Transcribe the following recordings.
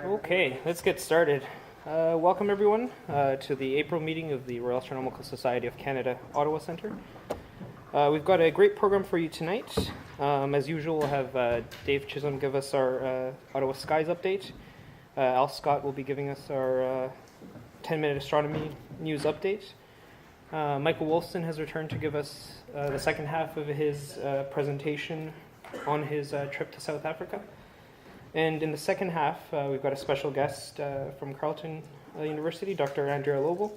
Okay, let's get started. Welcome everyone to the April meeting of the Royal Astronomical Society of Canada, Ottawa Centre. We've got a great program for you tonight. As usual, we'll have Dave Chisholm give us our Ottawa skies update. Al Scott will be giving us our 10-minute astronomy news update. Michael Wolfson has returned to give us the second half of his presentation on his trip to South Africa. And in the second half, we've got a special guest from Carleton University, Dr. Andrea Lobel,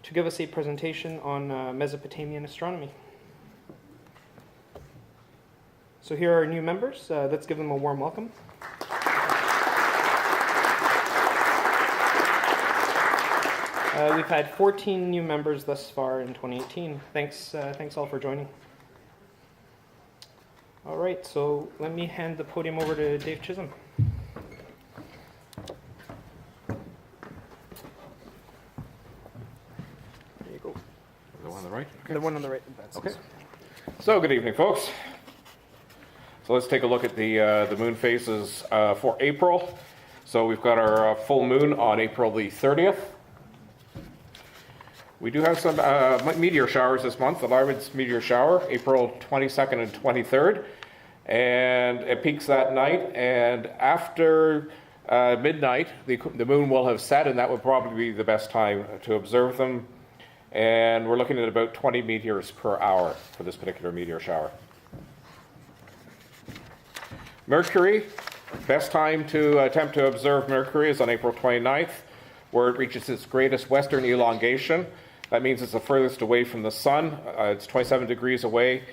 to give us a presentation on Mesopotamian astronomy. So here are our new members. Let's give them a warm welcome. We've had 14 new members thus far in 2018. Thanks all for joining. All right, so let me hand the podium over to Dave Chisholm. There you go. The one on the right? Okay. The one on the right. Okay. So good evening, folks. So let's take a look at the moon phases for April. So we've got our full moon on April the 30th. We do have some meteor showers this month. The largest meteor shower, April 22nd and 23rd. And it peaks that night. And after midnight, the moon will have set, and that would probably be the best time to observe them. And we're looking at about 20 meteors per hour for this particular meteor shower. Mercury, best time to attempt to observe Mercury is on April 29th, where it reaches its greatest western elongation. That means it's the furthest away from the sun. It's 27 degrees away.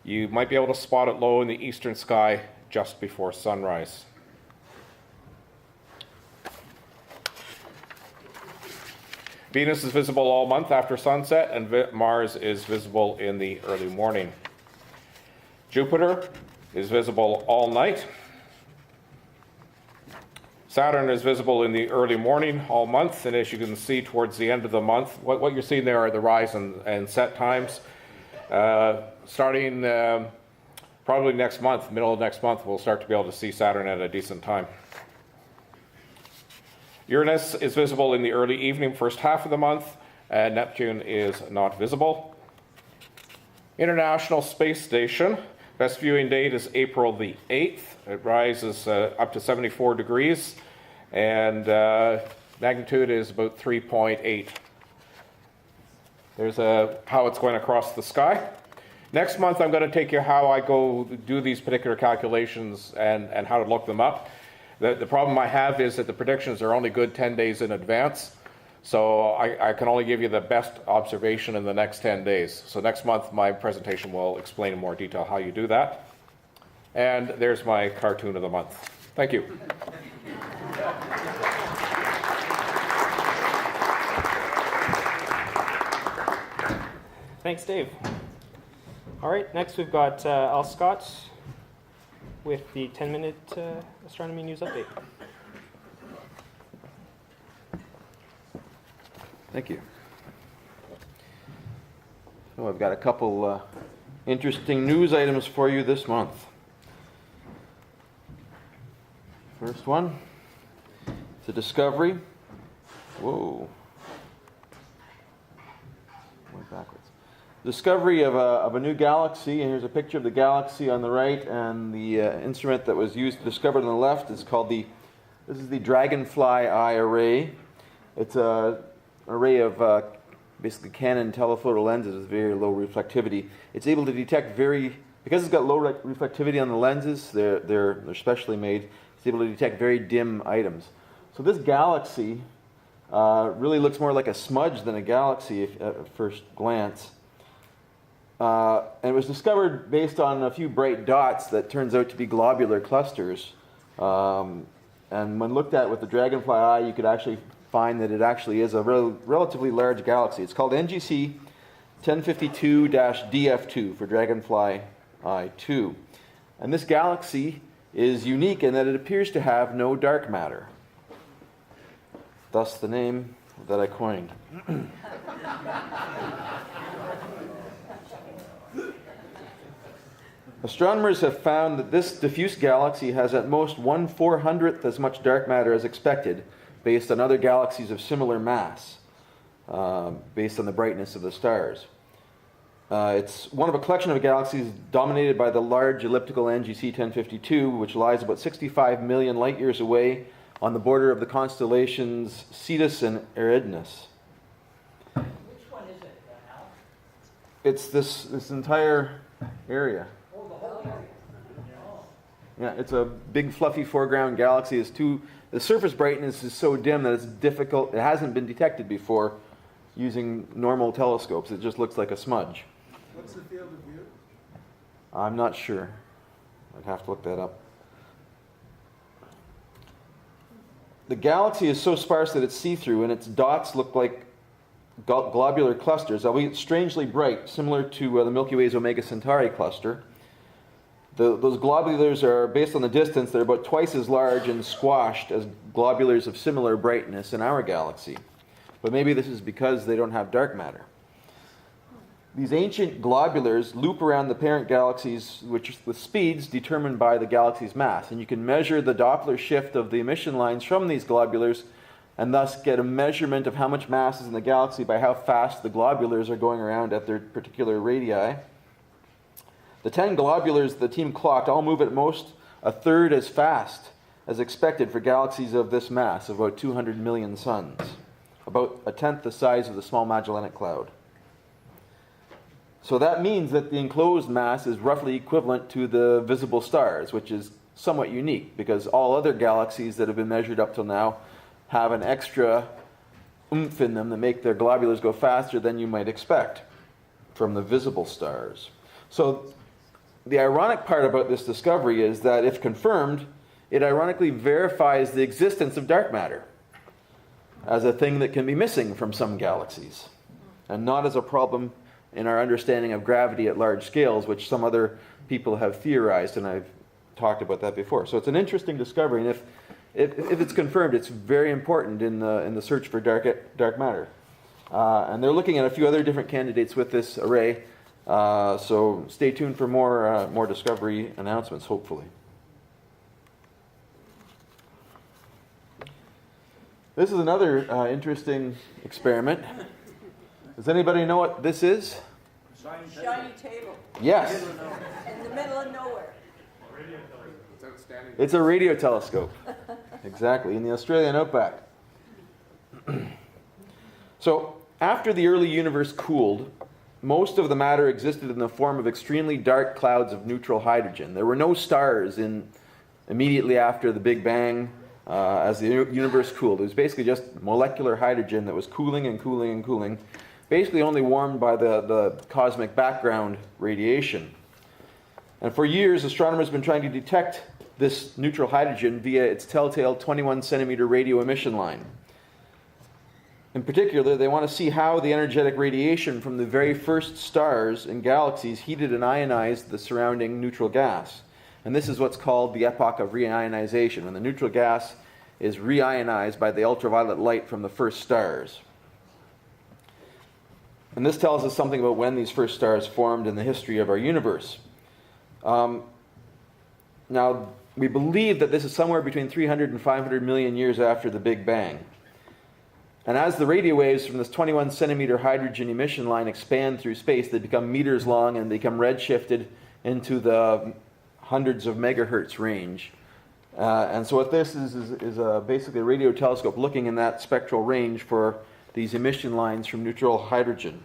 You might be able to spot it low in the eastern sky just before sunrise. Venus is visible all month after sunset, and Mars is visible in the early morning. Jupiter is visible all night. Saturn is visible in the early morning all month, and as you can see towards the end of the month, what you're seeing there are the rise and set times. Starting probably next month, middle of next month, we'll start to be able to see Saturn at a decent time. Uranus is visible in the early evening, first half of the month, and Neptune is not visible. International Space Station, best viewing date is April the 8th. It rises up to 74 degrees, and magnitude is about 3.8. There's how it's going across the sky. Next month, I'm going to take you how I go do these particular calculations and how to look them up. The problem I have is that the predictions are only good 10 days in advance, so I can only give you the best observation in the next 10 days. So next month, my presentation will explain in more detail how you do that. And there's my cartoon of the month. Thank you. Thanks, Dave. All right, next we've got Al Scott with the 10-minute astronomy news update. Thank you. So I've got a couple interesting news items for you this month. First one, it's a discovery. Whoa. Went backwards. Discovery of a new galaxy, and here's a picture of the galaxy on the right, and the instrument that was used to discover it on the left is called this is the Dragonfly Eye Array. It's an array of basically Canon telephoto lenses with very low reflectivity. It's able to detect because it's got low reflectivity on the lenses, they're specially made, it's able to detect very dim items. So this galaxy really looks more like a smudge than a galaxy at first glance. And it was discovered based on a few bright dots that turns out to be globular clusters. And when looked at with the Dragonfly Eye, you could actually find that it actually is a relatively large galaxy. It's called NGC 1052-DF2 for Dragonfly Eye 2. And this galaxy is unique in that it appears to have no dark matter. Thus the name that I coined. Astronomers have found that this diffuse galaxy has at most 1/400th as much dark matter as expected, based on other galaxies of similar mass, based on the brightness of the stars. It's one of a collection of galaxies dominated by the large elliptical NGC 1052, which lies about 65 million light years away on the border of the constellations Cetus and Eridanus. Which one is it, Al? It's this entire area. Oh, the whole area. Yeah, it's a big fluffy foreground galaxy. The surface brightness is so dim that it's difficult. It hasn't been detected before using normal telescopes. It just looks like a smudge. What's the field of view? I'm not sure. I'd have to look that up. The galaxy is so sparse that it's see-through, and its dots look like globular clusters, albeit strangely bright, similar to the Milky Way's Omega Centauri cluster. Those globulars are, based on the distance, they're about twice as large and squashed as globulars of similar brightness in our galaxy. But maybe this is because they don't have dark matter. These ancient globulars loop around the parent galaxies with speeds determined by the galaxy's mass. And you can measure the Doppler shift of the emission lines from these globulars and thus get a measurement of how much mass is in the galaxy by how fast the globulars are going around at their particular radii. The 10 globulars the team clocked all move at most a third as fast as expected for galaxies of this mass, of about 200 million suns, about a tenth the size of the Small Magellanic Cloud. So that means that the enclosed mass is roughly equivalent to the visible stars, which is somewhat unique because all other galaxies that have been measured up till now have an extra oomph in them that make their globulars go faster than you might expect from the visible stars. So the ironic part about this discovery is that if confirmed, it ironically verifies the existence of dark matter as a thing that can be missing from some galaxies and not as a problem in our understanding of gravity at large scales, which some other people have theorized, and I've talked about that before. So it's an interesting discovery, and if it's confirmed, it's very important in the search for dark matter. And they're looking at a few other different candidates with this array, so stay tuned for more discovery announcements, hopefully. This is another interesting experiment. Does anybody know what this is? Shiny table Yes. in the middle of nowhere. It's a radio telescope. Exactly, in the Australian outback. So, after the early universe cooled, most of the matter existed in the form of extremely dark clouds of neutral hydrogen. There were no stars immediately after the Big Bang as the universe cooled. It was basically just molecular hydrogen that was cooling and cooling and cooling, basically only warmed by the cosmic background radiation. And for years, astronomers have been trying to detect this neutral hydrogen via its telltale 21 centimeter radio emission line. In particular, they want to see how the energetic radiation from the very first stars and galaxies heated and ionized the surrounding neutral gas. And this is what's called the epoch of reionization, when the neutral gas is reionized by the ultraviolet light from the first stars. And this tells us something about when these first stars formed in the history of our universe. Now, we believe that this is somewhere between 300 and 500 million years after the Big Bang. And as the radio waves from this 21 centimeter hydrogen emission line expand through space, they become meters long and become redshifted into the hundreds of megahertz range. And so what this is basically a radio telescope looking in that spectral range for these emission lines from neutral hydrogen.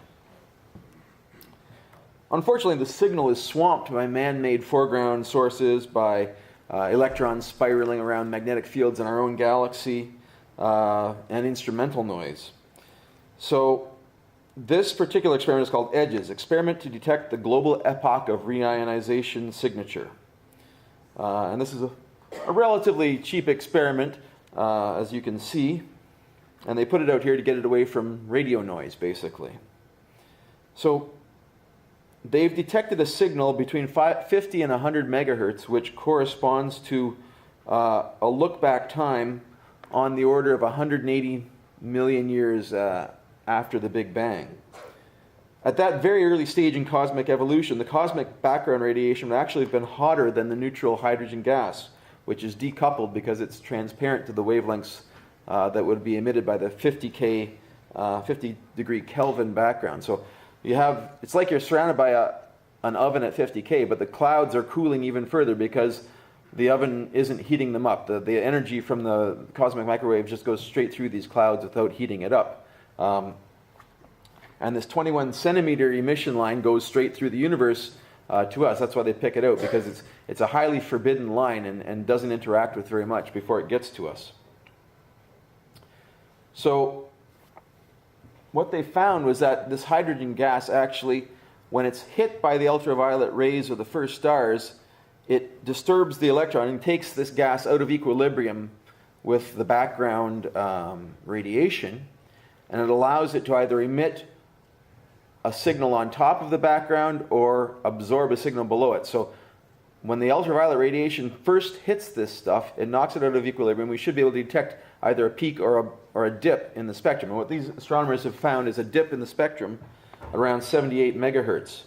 Unfortunately, the signal is swamped by man-made foreground sources, by electrons spiraling around magnetic fields in our own galaxy, and instrumental noise. So this particular experiment is called EDGES, Experiment to Detect the Global Epoch of Reionization Signature. And this is a relatively cheap experiment, as you can see. And they put it out here to get it away from radio noise, basically. So they've detected a signal between 50 and 100 megahertz, which corresponds to a look-back time on the order of 180 million years after the Big Bang. At that very early stage in cosmic evolution, the cosmic background radiation would actually have been hotter than the neutral hydrogen gas, which is decoupled because it's transparent to the wavelengths that would be emitted by the 50 degree Kelvin background. So it's like you're surrounded by an oven at 50K, but the clouds are cooling even further because the oven isn't heating them up. The energy from the cosmic microwave just goes straight through these clouds without heating it up. And this 21 centimeter emission line goes straight through the universe to us. That's why they pick it out, because it's a highly forbidden line and doesn't interact with very much before it gets to us. So what they found was that this hydrogen gas actually, when it's hit by the ultraviolet rays of the first stars, it disturbs the electron and takes this gas out of equilibrium with the background radiation, and it allows it to either emit a signal on top of the background or absorb a signal below it. So when the ultraviolet radiation first hits this stuff, it knocks it out of equilibrium. We should be able to detect either a peak or a dip in the spectrum. And what these astronomers have found is a dip in the spectrum around 78 megahertz.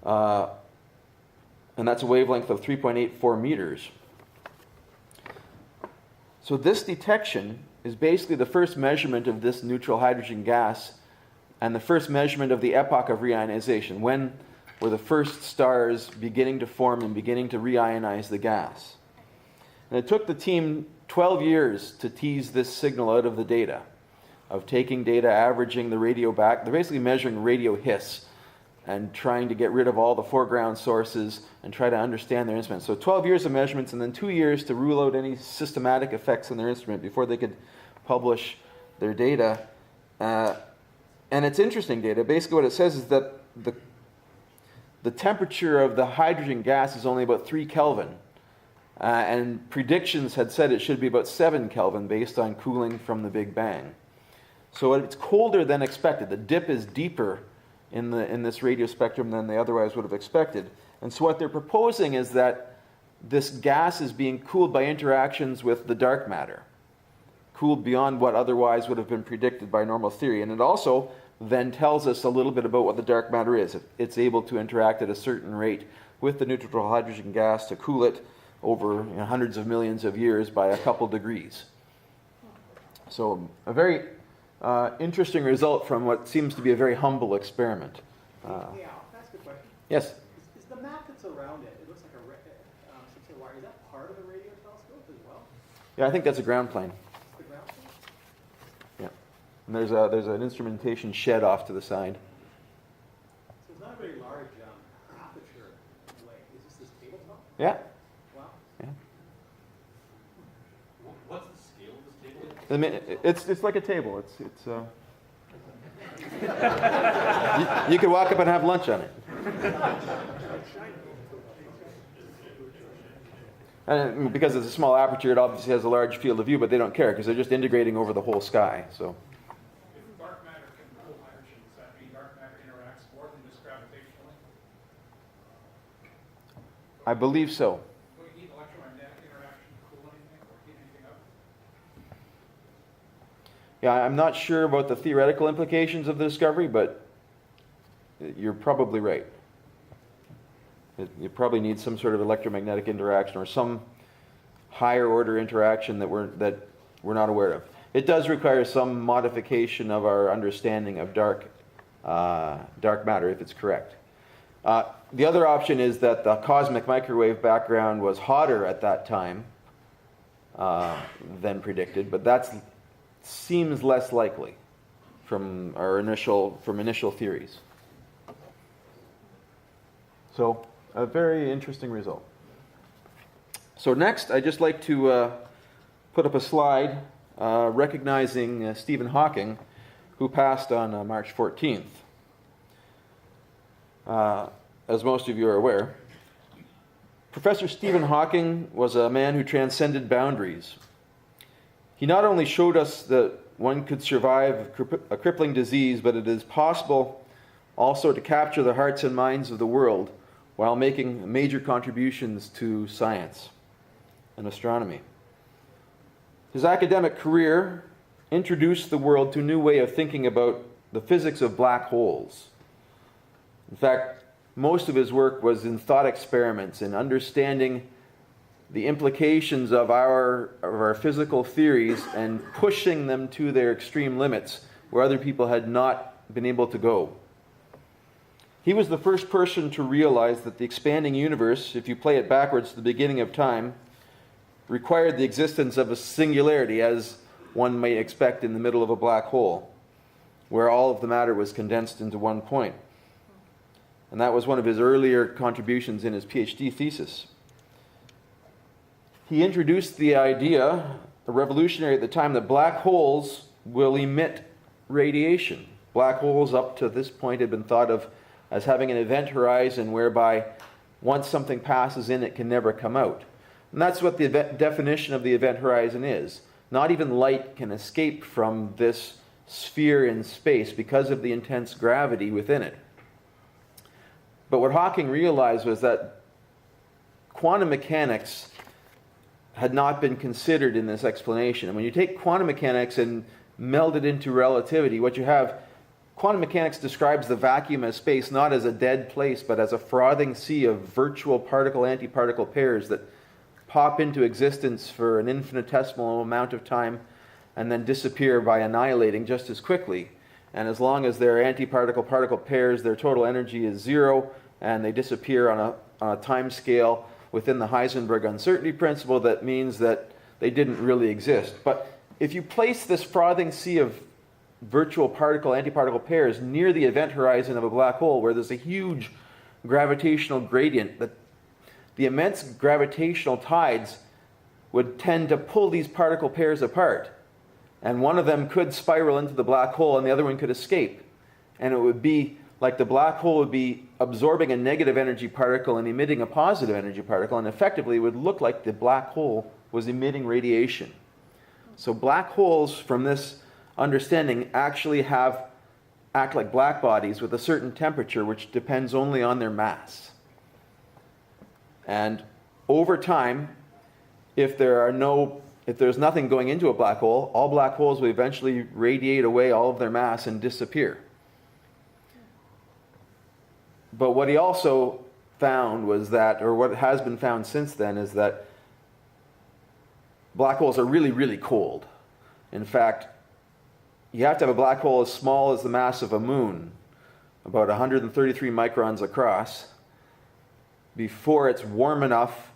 And that's a wavelength of 3.84 meters. So this detection is basically the first measurement of this neutral hydrogen gas and the first measurement of the epoch of reionization. When were the first stars beginning to form and beginning to reionize the gas? And it took the team 12 years to tease this signal out of the data, of taking data, averaging the radio back. They're basically measuring radio hiss and trying to get rid of all the foreground sources and try to understand their instrument. So 12 years of measurements and then 2 years to rule out any systematic effects in their instrument before they could publish their data. And it's interesting data. Basically what it says is that the temperature of the hydrogen gas is only about 3 Kelvin. And predictions had said it should be about 7 Kelvin based on cooling from the Big Bang. So it's colder than expected. The dip is deeper in this radio spectrum than they otherwise would have expected. And so what they're proposing is that this gas is being cooled by interactions with the dark matter, cooled beyond what otherwise would have been predicted by normal theory. And it also then tells us a little bit about what the dark matter is. It's able to interact at a certain rate with the neutral hydrogen gas to cool it over hundreds of millions of years by a couple degrees. So a very interesting result from what seems to be a very humble experiment. Yeah, can I ask a question? Yes? Is the map that's around it, it looks like some sort of wire, is that part of the radio telescope as well? Yeah, I think that's a ground plane. The ground plane? Yeah. And there's an instrumentation shed off to the side. So it's not a very large aperture way. Is this tabletop? Yeah. Wow. Yeah. What's the scale of this table? It's like a table. You could walk up and have lunch on it. And because it's a small aperture, it obviously has a large field of view, but they don't care because they're just integrating over the whole sky. So. If dark matter can cool hydrogen, does that mean dark matter interacts more than just gravitationally? I believe so. Do we need electromagnetic interaction to cool anything or heat anything up? Yeah, I'm not sure about the theoretical implications of the discovery, but you're probably right. You probably need some sort of electromagnetic interaction or some higher order interaction that we're not aware of. It does require some modification of our understanding of dark matter, if it's correct. The other option is that the cosmic microwave background was hotter at that time than predicted, but that seems less likely from initial theories. So, a very interesting result. So next, I'd just like to put up a slide recognizing Stephen Hawking, who passed on March 14th. As most of you are aware, Professor Stephen Hawking was a man who transcended boundaries. He not only showed us that one could survive a crippling disease, but it is possible also to capture the hearts and minds of the world while making major contributions to science and astronomy. His academic career introduced the world to a new way of thinking about the physics of black holes. In fact, most of his work was in thought experiments, in understanding the implications of our physical theories and pushing them to their extreme limits where other people had not been able to go. He was the first person to realize that the expanding universe, if you play it backwards to the beginning of time, required the existence of a singularity, as one might expect in the middle of a black hole, where all of the matter was condensed into one point. And that was one of his earlier contributions in his PhD thesis. He introduced the idea, a revolutionary at the time, that black holes will emit radiation. Black holes up to this point had been thought of as having an event horizon whereby once something passes in, it can never come out. And that's what the definition of the event horizon is. Not even light can escape from this sphere in space because of the intense gravity within it. But what Hawking realized was that quantum mechanics had not been considered in this explanation. And when you take quantum mechanics and meld it into relativity, what you have, quantum mechanics describes the vacuum as space not as a dead place, but as a frothing sea of virtual particle-antiparticle pairs that pop into existence for an infinitesimal amount of time and then disappear by annihilating just as quickly. And as long as they're antiparticle-particle pairs, their total energy is zero, and they disappear on a time scale within the Heisenberg uncertainty principle. That means that they didn't really exist. But if you place this frothing sea of virtual particle-antiparticle pairs near the event horizon of a black hole, where there's a huge gravitational gradient, that the immense gravitational tides would tend to pull these particle pairs apart. And one of them could spiral into the black hole and the other one could escape. And it would be like the black hole would be absorbing a negative energy particle and emitting a positive energy particle, and effectively it would look like the black hole was emitting radiation. So black holes, from this understanding, actually act like black bodies with a certain temperature which depends only on their mass. And over time, if there's nothing going into a black hole, all black holes will eventually radiate away all of their mass and disappear. But what he also found was that, or what has been found since then, is that black holes are really, really cold. In fact, you have to have a black hole as small as the mass of a moon, about 133 microns across, before it's warm enough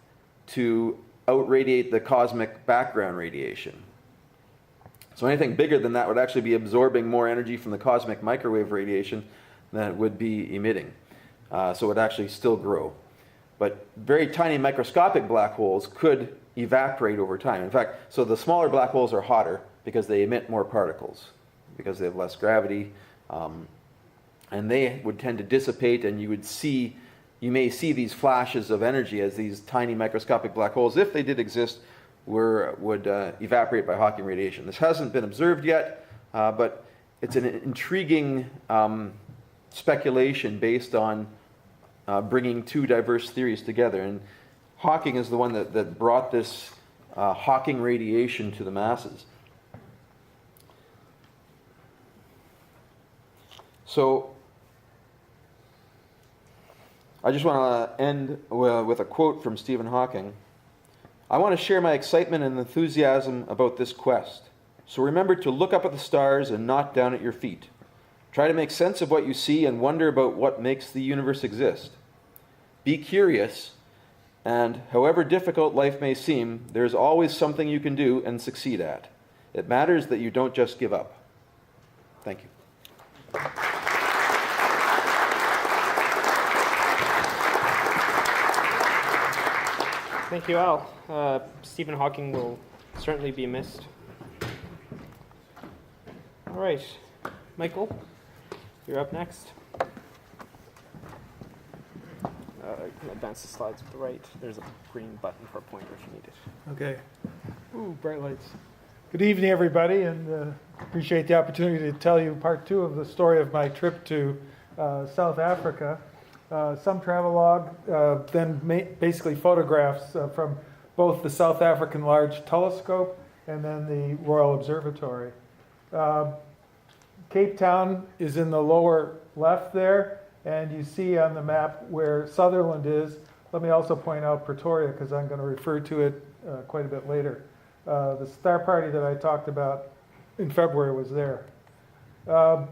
to outradiate the cosmic background radiation. So anything bigger than that would actually be absorbing more energy from the cosmic microwave radiation than it would be emitting. So it would actually still grow. But very tiny microscopic black holes could evaporate over time. In fact, so the smaller black holes are hotter because they emit more particles, because they have less gravity. And they would tend to dissipate, and you may see these flashes of energy as these tiny microscopic black holes, if they did exist, would evaporate by Hawking radiation. This hasn't been observed yet, but it's an intriguing speculation based on bringing two diverse theories together. And Hawking is the one that brought this Hawking radiation to the masses. So I just want to end with a quote from Stephen Hawking. "I want to share my excitement and enthusiasm about this quest. So remember to look up at the stars and not down at your feet. Try to make sense of what you see and wonder about what makes the universe exist. Be curious, and however difficult life may seem, there's always something you can do and succeed at. It matters that you don't just give up." Thank you. Thank you, Al. Stephen Hawking will certainly be missed. All right, Michael, you're up next. You can advance the slides with the right. There's a green button for a pointer if you need it. Okay. Ooh, bright lights. Good evening, everybody, and appreciate the opportunity to tell you part two of the story of my trip to South Africa. Some travelogue, then basically photographs from both the South African Large Telescope and then the Royal Observatory. Cape Town is in the lower left there. And you see on the map where Sutherland is. Let me also point out Pretoria, because I'm going to refer to it quite a bit later. The Star Party that I talked about in February was there. One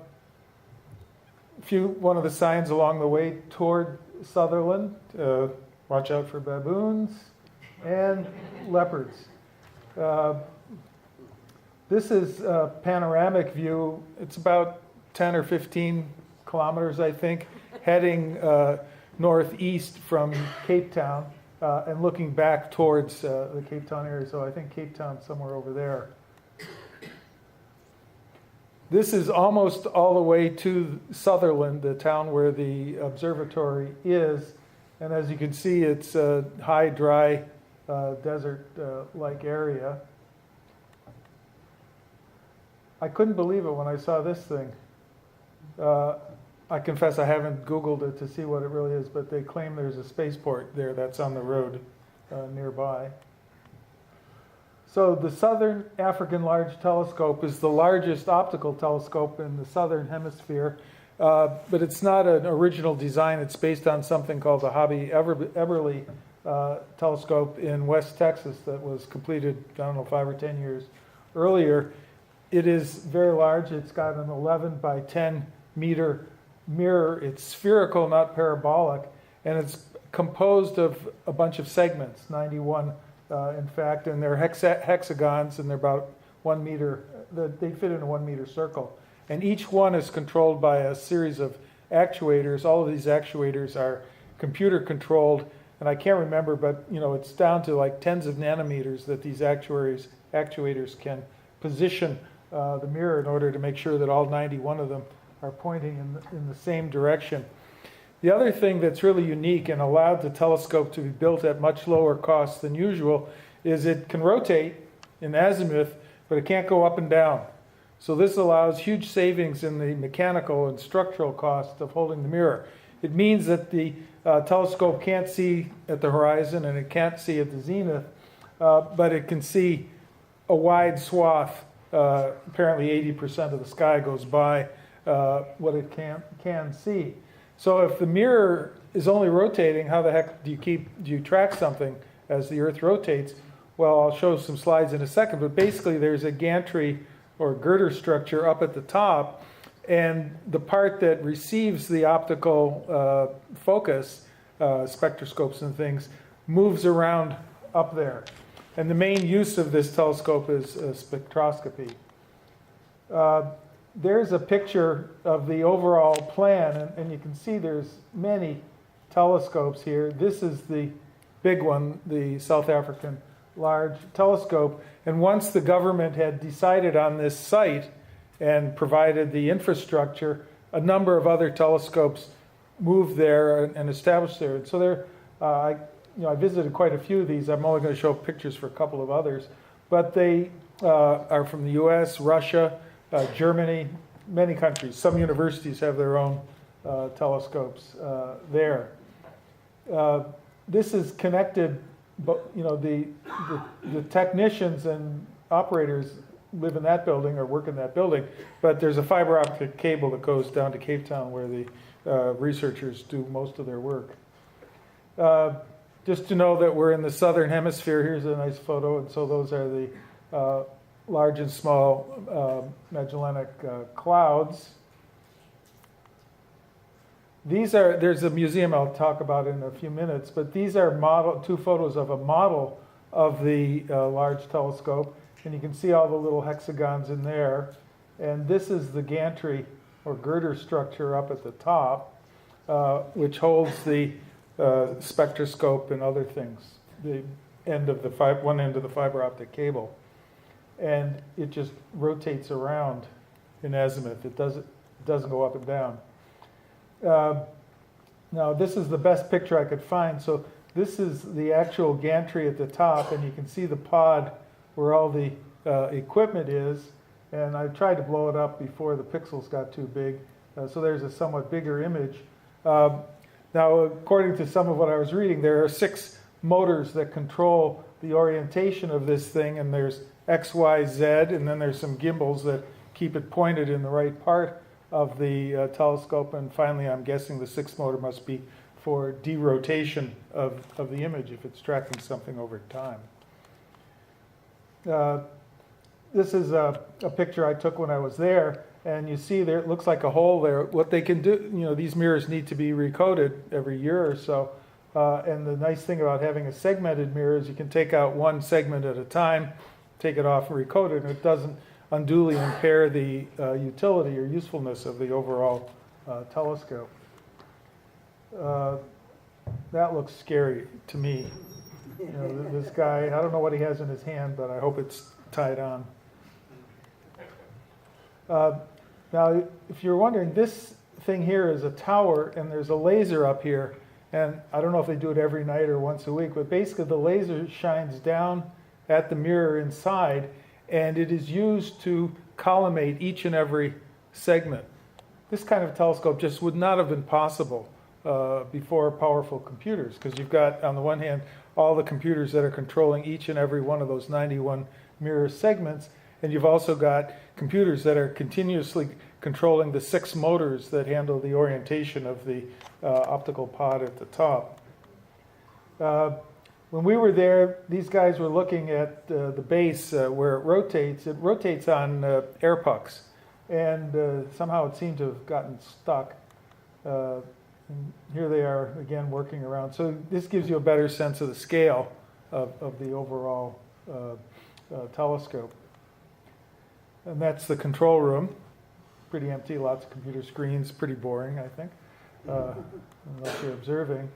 of the signs along the way toward Sutherland, watch out for baboons and leopards. This is a panoramic view. It's about 10 or 15 kilometers, I think, heading northeast from Cape Town and looking back towards the Cape Town area. So I think Cape Town's somewhere over there. This is almost all the way to Sutherland, the town where the observatory is. And as you can see, it's a high, dry, desert-like area. I couldn't believe it when I saw this thing. I confess I haven't Googled it to see what it really is, but they claim there's a spaceport there that's on the road nearby. So the Southern African Large Telescope is the largest optical telescope in the southern hemisphere, but it's not an original design. It's based on something called the Hobby Eberly telescope in West Texas that was completed, I don't know, 5 or 10 years earlier. It is very large. It's got an 11 by 10 meter mirror. It's spherical, not parabolic, and it's composed of a bunch of segments, 91 in fact, and they're hexagons, and they're about 1 meter. They fit in a 1 meter circle, and each one is controlled by a series of actuators. All of these actuators are computer controlled, and I can't remember, but it's down to like tens of nanometers that these actuators can position the mirror in order to make sure that all 91 of them are pointing in the same direction. The other thing that's really unique and allowed the telescope to be built at much lower cost than usual is it can rotate in azimuth, but it can't go up and down. So this allows huge savings in the mechanical and structural cost of holding the mirror. It means that the telescope can't see at the horizon and it can't see at the zenith, but it can see a wide swath. Apparently 80% of the sky goes by what it can see. So if the mirror is only rotating, how the heck do you track something as the Earth rotates? Well, I'll show some slides in a second, but basically there's a gantry or girder structure up at the top, and the part that receives the optical focus, spectroscopes and things, moves around up there. And the main use of this telescope is spectroscopy. There's a picture of the overall plan, and you can see there's many telescopes here. This is the big one, the South African Large Telescope. And once the government had decided on this site and provided the infrastructure, a number of other telescopes moved there and established there. And so there, I visited quite a few of these. I'm only going to show pictures for a couple of others. But they are from the US, Russia, Germany, many countries. Some universities have their own telescopes there. This is connected, but the technicians and operators live in that building or work in that building, but there's a fiber optic cable that goes down to Cape Town where the researchers do most of their work. Just to know that we're in the southern hemisphere, here's a nice photo, and so those are the large and small Magellanic clouds. There's a museum I'll talk about in a few minutes, but these are two photos of a model of the large telescope, and you can see all the little hexagons in there. And this is the gantry or girder structure up at the top, which holds the spectroscope and other things, the end of one end of the fiber optic cable. And it just rotates around in azimuth. It doesn't go up and down. Now this is the best picture I could find. So this is the actual gantry at the top, and you can see the pod where all the equipment is. And I tried to blow it up before the pixels got too big. So there's a somewhat bigger image. Now, according to some of what I was reading, there are 6 motors that control the orientation of this thing, and there's X, Y, Z, and then there's some gimbals that keep it pointed in the right part of the telescope, and finally I'm guessing the sixth motor must be for derotation of the image if it's tracking something over time. This is a picture I took when I was there, and you see there, it looks like a hole there. What they can do, these mirrors need to be recoded every year or so. And the nice thing about having a segmented mirror is you can take out one segment at a time, take it off and recode it, and it doesn't unduly impair the utility or usefulness of the overall telescope. That looks scary to me. This guy, I don't know what he has in his hand, but I hope it's tied on. Now, if you're wondering, this thing here is a tower, and there's a laser up here. And I don't know if they do it every night or once a week, but basically the laser shines down at the mirror inside, and it is used to collimate each and every segment. This kind of telescope just would not have been possible before powerful computers, because you've got, on the one hand, all the computers that are controlling each and every one of those 91 mirror segments, and you've also got computers that are continuously controlling the 6 motors that handle the orientation of the optical pod at the top. When we were there, these guys were looking at the base where it rotates. It rotates on air pucks, and somehow it seemed to have gotten stuck. And here they are again working around. So this gives you a better sense of the scale of the overall telescope. And that's the control room. Pretty empty, lots of computer screens, pretty boring, I think, unless you're observing.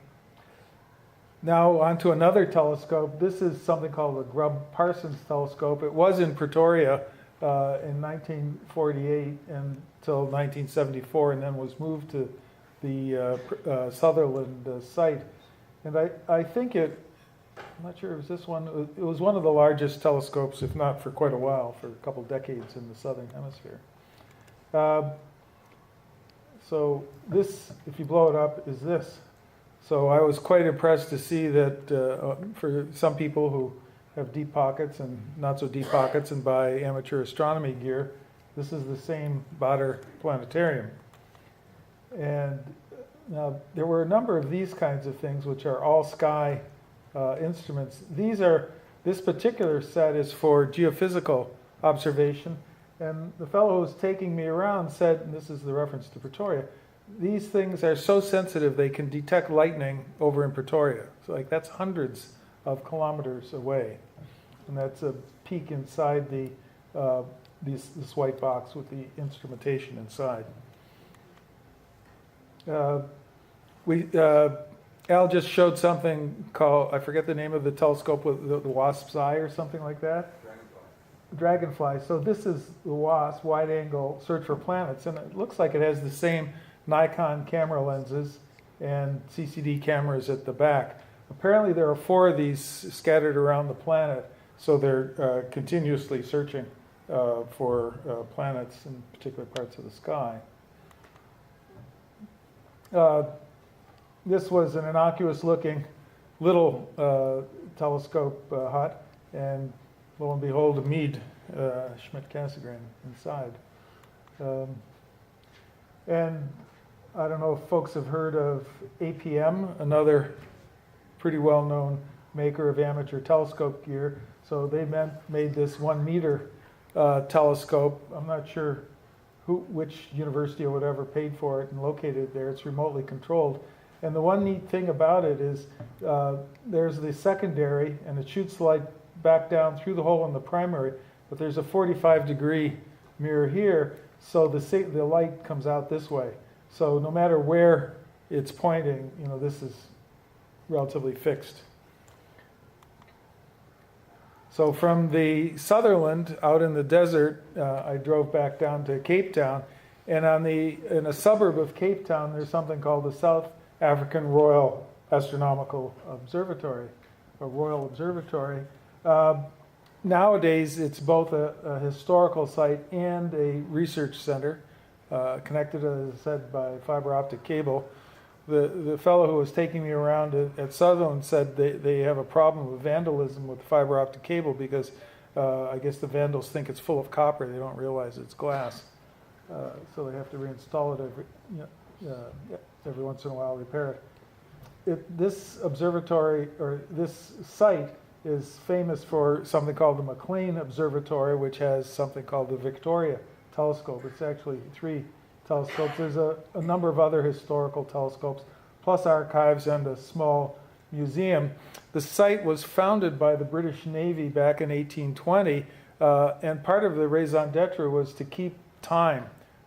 Now onto another telescope. This is something called the Grubb-Parsons telescope. It was in Pretoria in 1948 until 1974, and then was moved to the Sutherland site. And I think I'm not sure if it was this one, it was one of the largest telescopes, if not for quite a while, for a couple decades in the southern hemisphere. So this, if you blow it up, is this. So I was quite impressed to see that for some people who have deep pockets and not so deep pockets and buy amateur astronomy gear, this is the same Bader planetarium. And now there were a number of these kinds of things which are all sky instruments. This particular set is for geophysical observation. And the fellow who was taking me around said, and this is the reference to Pretoria, these things are so sensitive they can detect lightning over in Pretoria. So like that's hundreds of kilometers away. And that's a peek inside this white box with the instrumentation inside. Al just showed something called, I forget the name of the telescope, with the wasp's eye or something like that. Dragonfly. So this is the WASP, wide angle search for planets, and it looks like it has the same Nikon camera lenses and CCD cameras at the back. Apparently there are 4 of these scattered around the planet, so they're continuously searching for planets in particular parts of the sky. This was an innocuous looking little telescope hut, and lo and behold, a Meade Schmidt-Cassegrain inside. And I don't know if folks have heard of APM, another pretty well-known maker of amateur telescope gear. So they made this 1 meter telescope. I'm not sure which university or whatever paid for it and located it there. It's remotely controlled. And the one neat thing about it is there's the secondary, and it shoots light back down through the hole in the primary, but there's a 45-degree mirror here, so the light comes out this way. So no matter where it's pointing, this is relatively fixed. So from the Sutherland out in the desert, I drove back down to Cape Town, and in a suburb of Cape Town, there's something called the South African Royal Astronomical Observatory, or Royal Observatory. Nowadays, it's both a historical site and a research center, connected, as I said, by fiber optic cable. The fellow who was taking me around at Sutherland said they have a problem with vandalism with fiber optic cable because I guess the vandals think it's full of copper. They don't realize it's glass. so they have to reinstall it every once in a while, repair it. This observatory, or this site, is famous for something called the McLean Observatory, which has something called the Victoria Telescope. It's actually 3 telescopes. There's a number of other historical telescopes, plus archives and a small museum. The site was founded by the British Navy back in 1820, and part of the raison d'etre was to keep time,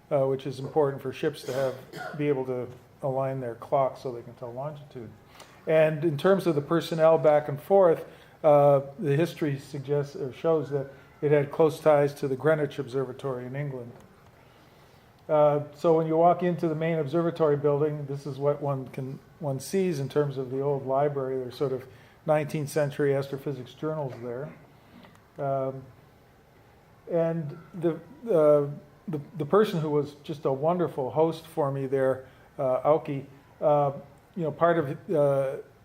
which is important for ships to be able to align their clocks so they can tell longitude. And in terms of the personnel back and forth, the history suggests or shows that it had close ties to the Greenwich Observatory in England. So when you walk into the main observatory building, this is what one sees in terms of the old library. There's sort of 19th century astrophysics journals there. And the person who was just a wonderful host for me there, Auki, part of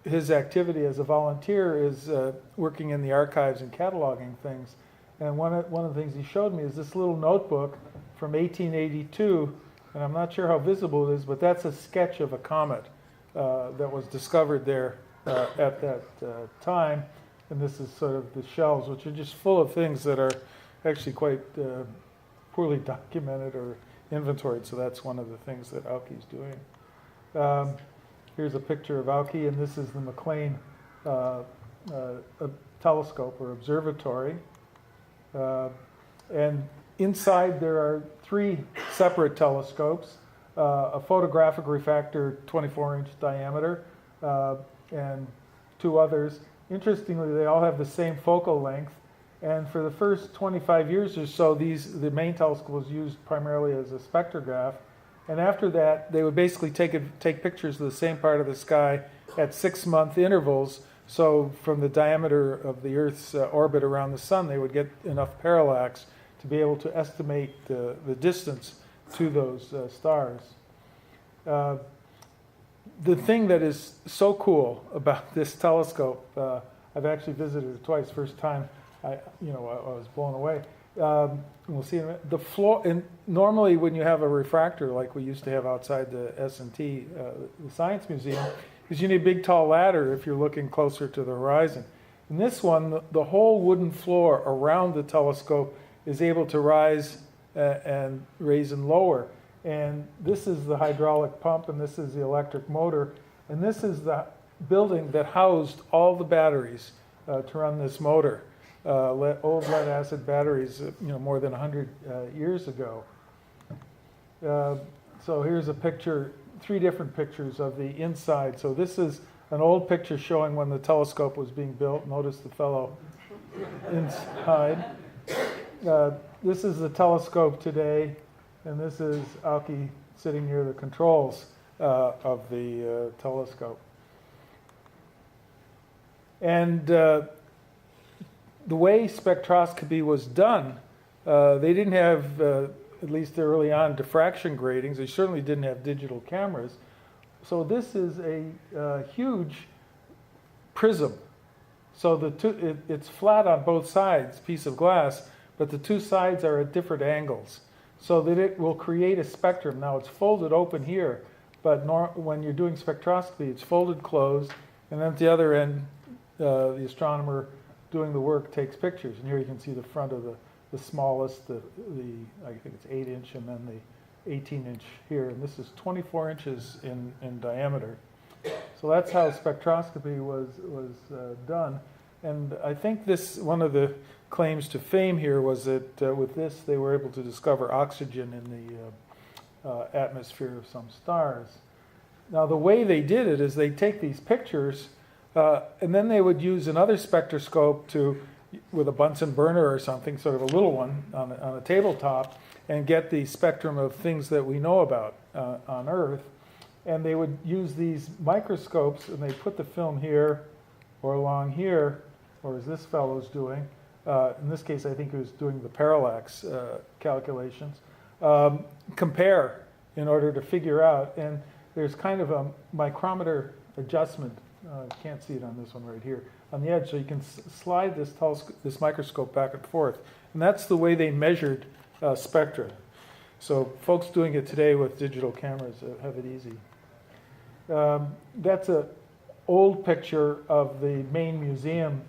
his activity as a volunteer is working in the archives and cataloging things. And one of the things he showed me is this little notebook from 1882, and I'm not sure how visible it is, but that's a sketch of a comet that was discovered there at that time. And this is sort of the shelves, which are just full of things that are actually quite poorly documented or inventoried. So that's one of the things that Auki's doing. Here's a picture of Auki, and this is the McLean telescope or observatory. And inside there are 3 separate telescopes, a photographic refractor 24-inch diameter, and 2 others. Interestingly, they all have the same focal length, and for the first 25 years or so, the main telescope was used primarily as a spectrograph. And after that, they would basically take pictures of the same part of the sky at 6-month intervals. So from the diameter of the Earth's orbit around the sun, they would get enough parallax to be able to estimate the distance to those stars. The thing that is so cool about this telescope, I've actually visited it twice. First time, I was blown away. We'll see in a minute. The floor, and normally when you have a refractor like we used to have outside the S&T, the Science Museum, is you need a big tall ladder if you're looking closer to the horizon. In this one, the whole wooden floor around the telescope is able to rise and raise and lower. And this is the hydraulic pump, and this is the electric motor, and this is the building that housed all the batteries to run this motor. Old lead acid batteries, more than 100 years ago. So here's a picture, 3 different pictures of the inside. So this is an old picture showing when the telescope was being built. Notice the fellow inside. This is the telescope today, and this is Auki sitting near the controls of the telescope. And the way spectroscopy was done, they didn't have, at least early on, diffraction gratings. They certainly didn't have digital cameras. So this is a huge prism. So it's flat on both sides, piece of glass, but the 2 sides are at different angles, so that it will create a spectrum. Now it's folded open here, but when you're doing spectroscopy, it's folded closed, and then at the other end, the astronomer doing the work takes pictures. And here you can see the front of the smallest, the I think it's 8-inch, and then the 18-inch here, and this is 24 inches in diameter. So that's how spectroscopy was done. And I think one of the claims to fame here was that with this they were able to discover oxygen in the atmosphere of some stars. Now the way they did it is they take these pictures and then they would use another spectroscope with a Bunsen burner or something, sort of a little one on a tabletop, and get the spectrum of things that we know about on Earth. And they would use these microscopes, and they put the film here or along here, or as this fellow's doing. In this case, I think he was doing the parallax calculations. Compare in order to figure out. And there's kind of a micrometer adjustment. Can't see it on this one right here on the edge, so you can slide this microscope back and forth, and that's the way they measured spectra. So folks doing it today with digital cameras have it easy. That's an old picture of the main museum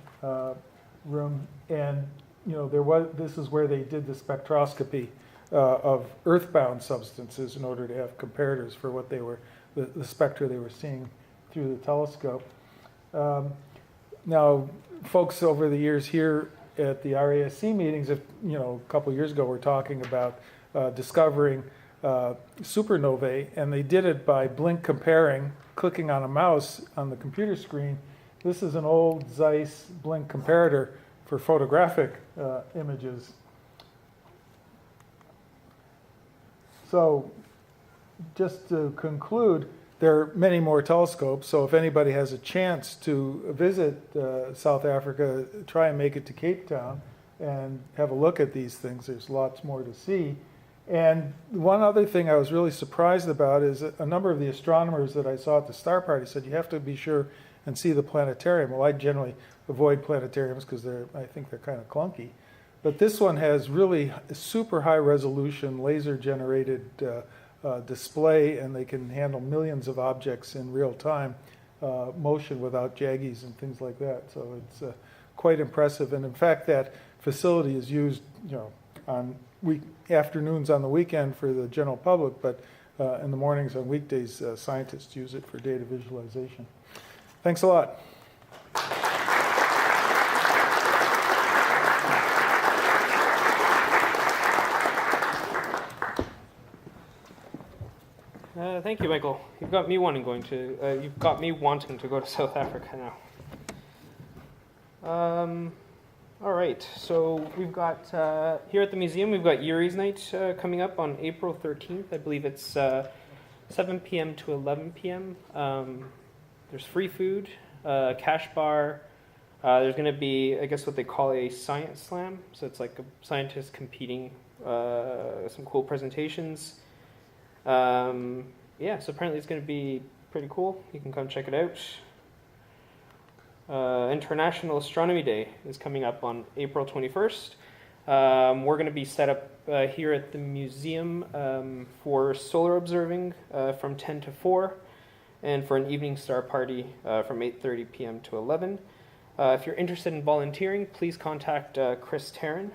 room, and this is where they did the spectroscopy of earthbound substances in order to have comparators for what they were, the spectra they were seeing through the telescope. Now, folks over the years here at the RASC meetings, a couple of years ago, were talking about discovering supernovae, and they did it by blink comparing, clicking on a mouse on the computer screen. This is an old Zeiss blink comparator for photographic images. So just to conclude, there are many more telescopes, so if anybody has a chance to visit South Africa, try and make it to Cape Town and have a look at these things. There's lots more to see. And one other thing I was really surprised about is a number of the astronomers that I saw at the Star Party said you have to be sure and see the planetarium. Well, I generally avoid planetariums because I think they're kind of clunky. But this one has really super high resolution, laser generated display, and they can handle millions of objects in real time, motion without jaggies and things like that. So it's quite impressive. And in fact, that facility is used, on afternoons on the weekend for the general public, but in the mornings on weekdays, scientists use it for data visualization. Thanks a lot. Thank you, Michael. You've got me wanting to go to South Africa now. All right, so we've got here at the museum, we've got Yuri's Night coming up on April 13th. I believe it's 7 p.m. to 11 p.m. There's free food, cash bar. There's going to be, I guess, what they call a science slam. So it's like a scientist competing, some cool presentations. Yeah, so apparently it's going to be pretty cool. You can come check it out. International Astronomy Day is coming up on April 21st. We're going to be set up here at the museum for solar observing from 10 to 4, and for an evening star party from 8:30 p.m. to 11. If you're interested in volunteering, please contact Chris Tarrant.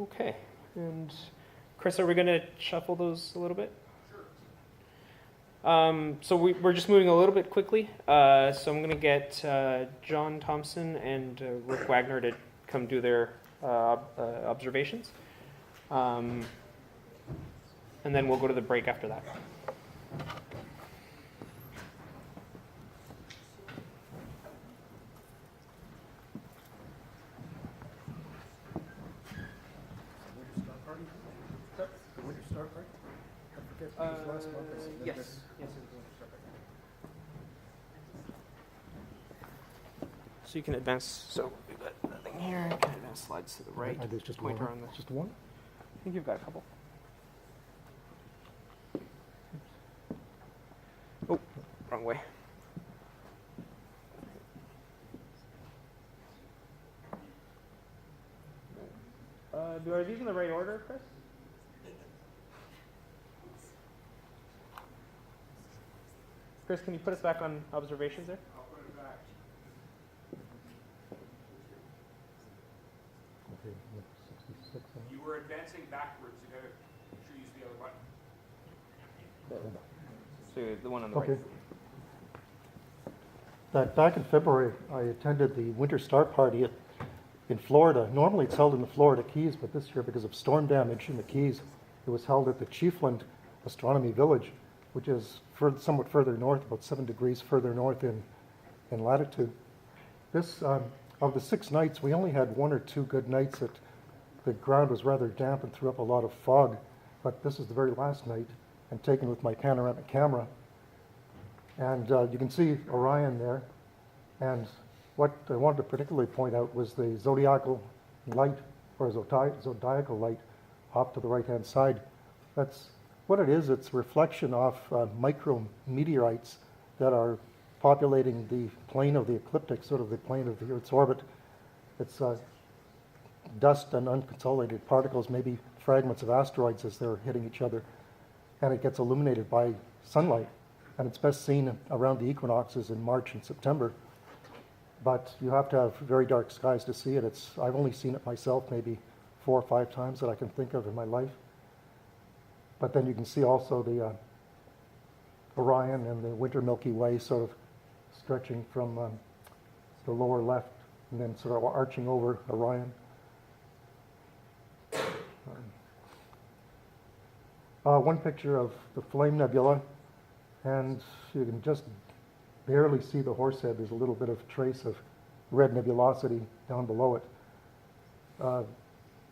Okay, and Chris, are we going to shuffle those a little bit? Sure. So we're just moving a little bit quickly. So I'm going to get John Thompson and Rick Wagner to come do their observations. And then we'll go to the break after that. Yes. So you can advance. So we've got nothing here. You can advance slides to the right. There's just Pointer one. on the. Just one. I think you've got a couple. Oh, wrong way. Are these in the right order, Chris? Chris, can you put us back on observations there? I'll put it back. Okay, 66. You were advancing backwards. You gotta make sure you use the other button. So the one on the Okay. right. Back in February, I attended the Winter Star Party in Florida. Normally it's held in the Florida Keys, but this year, because of storm damage in the Keys, it was held at the Chiefland Astronomy Village, which is somewhat further north, about 7 degrees further north in latitude. This, of the 6 nights, we only had 1 or 2 good nights that the ground was rather damp and threw up a lot of fog. But this is the very last night, and taken with my panoramic camera. And you can see Orion there. And what I wanted to particularly point out was the zodiacal light, or zodiacal light, off to the right-hand side. That's what it is. It's reflection off micrometeorites that are populating the plane of the ecliptic, sort of the plane of the Earth's orbit. It's dust and unconsolidated particles, maybe fragments of asteroids as they're hitting each other, and it gets illuminated by sunlight. And it's best seen around the equinoxes in March and September. But you have to have very dark skies to see it. I've only seen it myself maybe 4 or 5 times that I can think of in my life. But then you can see also the Orion and the winter Milky Way sort of stretching from the lower left and then sort of arching over Orion. One picture of the Flame Nebula, and you can just barely see the Horsehead. There's a little bit of trace of red nebulosity down below it.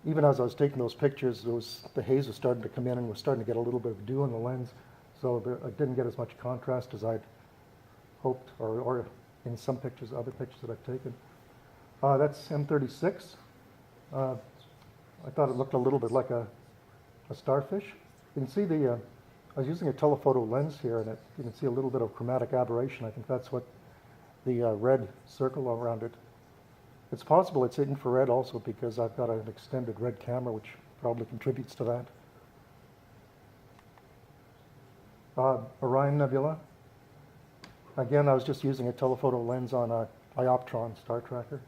Even as I was taking those pictures, the haze was starting to come in and was starting to get a little bit of dew in the lens, so I didn't get as much contrast as I'd hoped, or in some pictures, other pictures that I've taken. That's M36. I thought it looked a little bit like a starfish. You can see I was using a telephoto lens here, and you can see a little bit of chromatic aberration. I think that's what the red circle around it. It's possible it's infrared also because I've got an extended red camera, which probably contributes to that. Orion Nebula. Again, I was just using a telephoto lens on a Ioptron star tracker.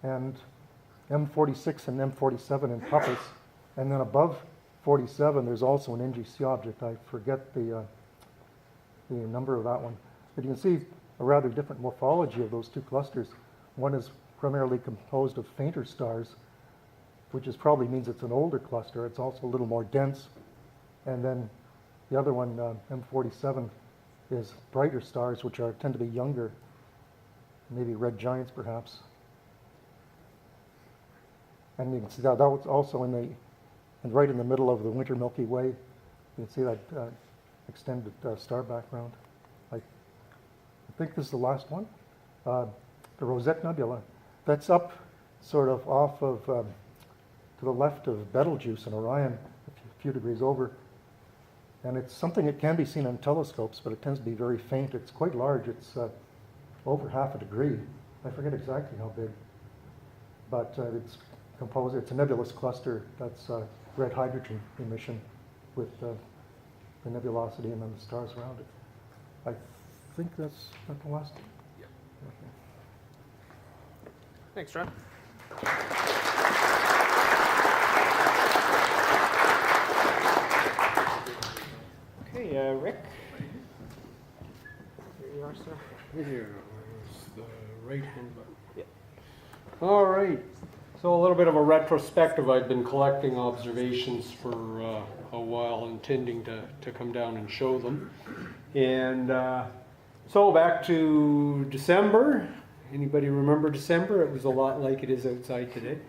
And M46 and M47 in Puppis. And then above 47, there's also an NGC object. I forget the number of that one. But you can see a rather different morphology of those two clusters. One is primarily composed of fainter stars, which probably means it's an older cluster. It's also a little more dense. And then the other one, M47, is brighter stars, which tend to be younger, maybe red giants perhaps. And you can see that was also and right in the middle of the winter Milky Way. You can see that extended star background. I think this is the last one. The Rosette Nebula. That's up sort of off of, to the left of Betelgeuse and Orion, a few degrees over. And it's something that can be seen on telescopes, but it tends to be very faint. It's quite large. It's over half a degree. I forget exactly how big. But it's a nebulous cluster that's red hydrogen emission with the nebulosity and then the stars around it. I think that's not the last one. Yep. Okay. Thanks, John. Okay, Rick. Here you are, sir. Here is the right-hand button. Yep. All right. So a little bit of a retrospective. I've been collecting observations for a while, intending to come down and show them. And so back to December. Anybody remember December? It was a lot like it is outside today.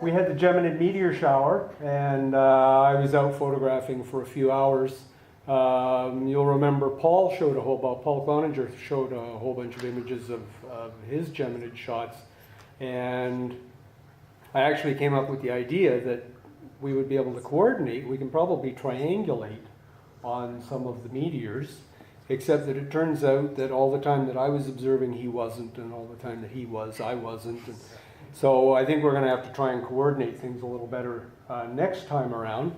We had the Geminid meteor shower, and I was out photographing for a few hours. You'll remember Paul Cloninger showed a whole bunch of images of his Geminid shots. And I actually came up with the idea that we would be able to coordinate. We can probably triangulate on some of the meteors, except that it turns out that all the time that I was observing, he wasn't, and all the time that he was, I wasn't. And so I think we're going to have to try and coordinate things a little better next time around.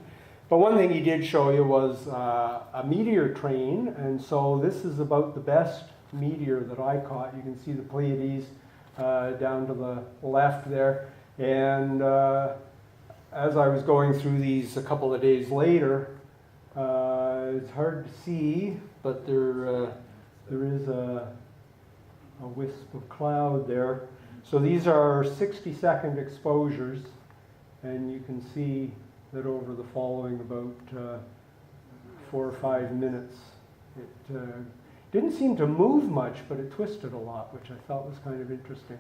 But one thing he did show you was a meteor train, and so this is about the best meteor that I caught. You can see the Pleiades down to the left there. And as I was going through these a couple of days later, it's hard to see, but there is a wisp of cloud there. So these are 60-second exposures, and you can see that over the following about 4 or 5 minutes, it didn't seem to move much, but it twisted a lot, which I thought was kind of interesting.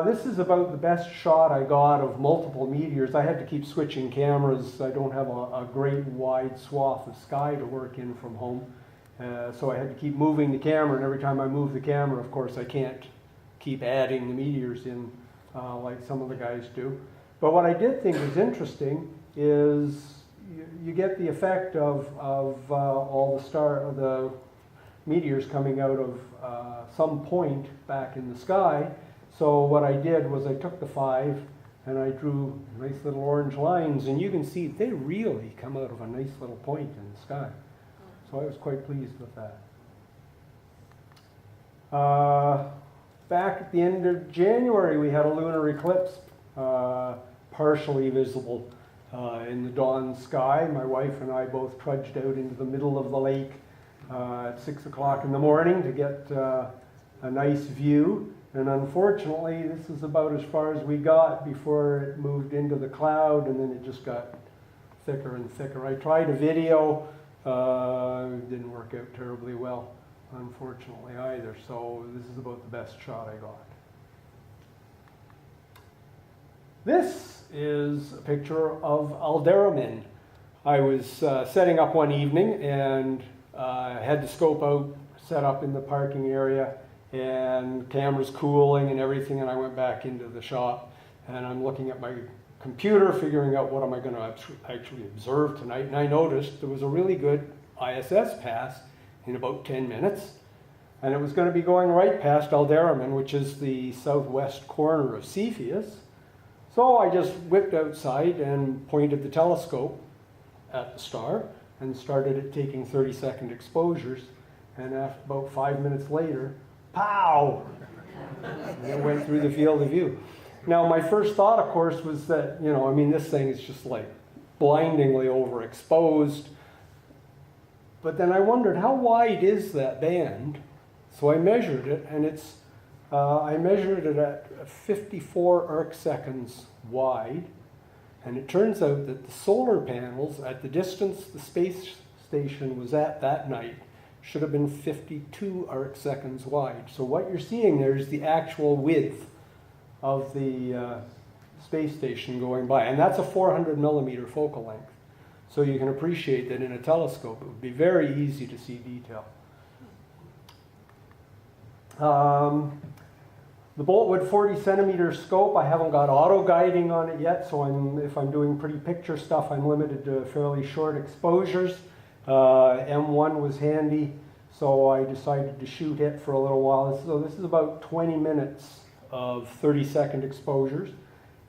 This is about the best shot I got of multiple meteors. I had to keep switching cameras. I don't have a great wide swath of sky to work in from home. So I had to keep moving the camera, and every time I move the camera, of course, I can't keep adding the meteors in like some of the guys do. But what I did think was interesting is you get the effect of all the meteors coming out of some point back in the sky. So what I did was I took the 5 and I drew nice little orange lines, and you can see they really come out of a nice little point in the sky. So I was quite pleased with that. Back at the end of January, we had a lunar eclipse, partially visible in the dawn sky. My wife and I both trudged out into the middle of the lake at 6 o'clock in the morning to get a nice view. And unfortunately, this is about as far as we got before it moved into the cloud, and then it just got thicker and thicker. I tried a video, it didn't work out terribly well, unfortunately, either. So this is about the best shot I got. This is a picture of Alderamin. I was setting up one evening and had the scope out, set up in the parking area, and cameras cooling and everything, and I went back into the shop, and I'm looking at my computer, figuring out what am I going to actually observe tonight, and I noticed there was a really good ISS pass in about 10 minutes, and it was going to be going right past Alderamin, which is the southwest corner of Cepheus. So I just whipped outside and pointed the telescope at the star and started it taking 30-second exposures, and after about 5 minutes later, pow! And it went through the field of view. Now, my first thought, of course, was that, this thing is just like blindingly overexposed. But then I wondered, how wide is that band? So I measured it, and I measured it at 54 arc seconds wide. And it turns out that the solar panels, at the distance the space station was at that night, should have been 52 arc seconds wide. So what you're seeing there is the actual width of the space station going by. And that's a 400 millimeter focal length. So you can appreciate that in a telescope it would be very easy to see detail. The Boltwood 40 centimeter scope, I haven't got auto guiding on it yet, so if I'm doing pretty picture stuff, I'm limited to fairly short exposures. M1 was handy, so I decided to shoot it for a little while. So this is about 20 minutes of 30-second exposures.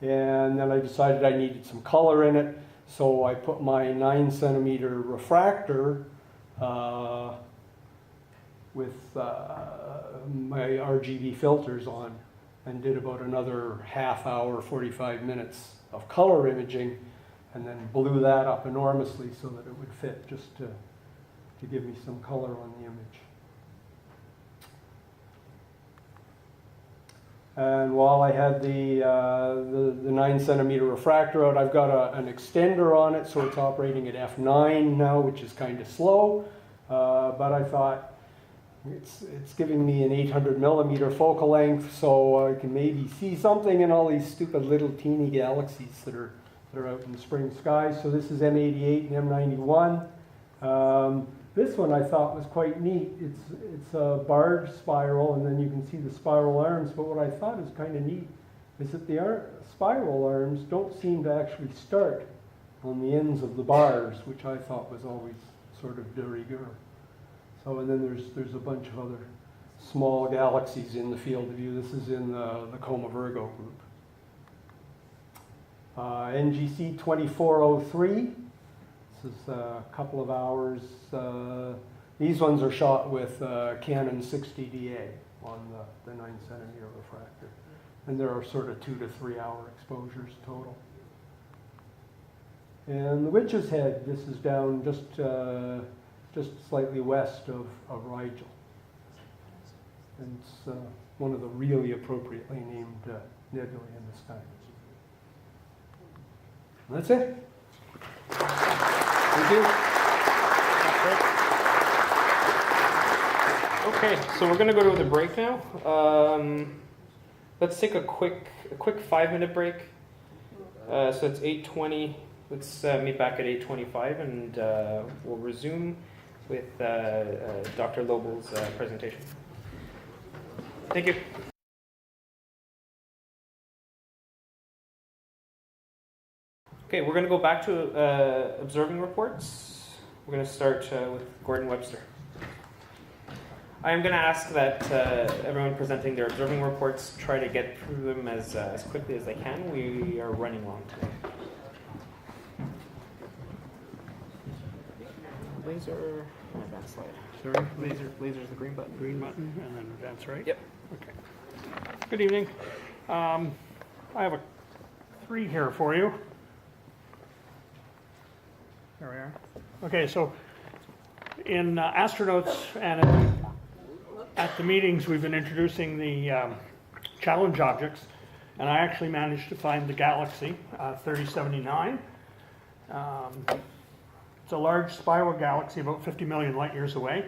And then I decided I needed some color in it, so I put my 9 centimeter refractor with my RGB filters on, and did about another half hour, 45 minutes of color imaging, and then blew that up enormously so that it would fit, just to give me some color on the image. And while I had the 9 centimeter refractor out, I've got an extender on it, so it's operating at f9 now, which is kind of slow. But I thought it's giving me an 800 millimeter focal length, so I can maybe see something in all these stupid little teeny galaxies that are out in the spring sky. So this is M88 and M91. This one I thought was quite neat. It's a barred spiral, and then you can see the spiral arms. But what I thought is kind of neat is that the spiral arms don't seem to actually start on the ends of the bars, which I thought was always sort of de rigueur. So, and then there's a bunch of other small galaxies in the field of view. This is in the Coma Virgo group. NGC 2403. This is a couple of hours. These ones are shot with Canon 60DA on the 9 centimeter refractor. And there are sort of 2 to 3 hour exposures total. And the Witch's Head, this is down just slightly west of Rigel. And it's one of the really appropriately named nebulae in the sky. And that's it. Thank you. Okay, so we're going to go to the break now. Let's take a quick 5-minute break. So it's 8:20. Let's meet back at 8:25, and we'll resume with Dr. Lobel's presentation. Thank you. Okay, we're going to go back to observing reports. We're going to start with Gordon Webster. I am going to ask that everyone presenting their observing reports try to get through them as quickly as they can. We are running long today. Laser, advance slide. Sorry? Laser's the green button. Green button and then advance, right? Yep. Okay. Good evening. I have 3 here for you. There we are. Okay, so in astronauts and at the meetings, we've been introducing the challenge objects, and I actually managed to find the galaxy 3079. It's a large spiral galaxy about 50 million light years away.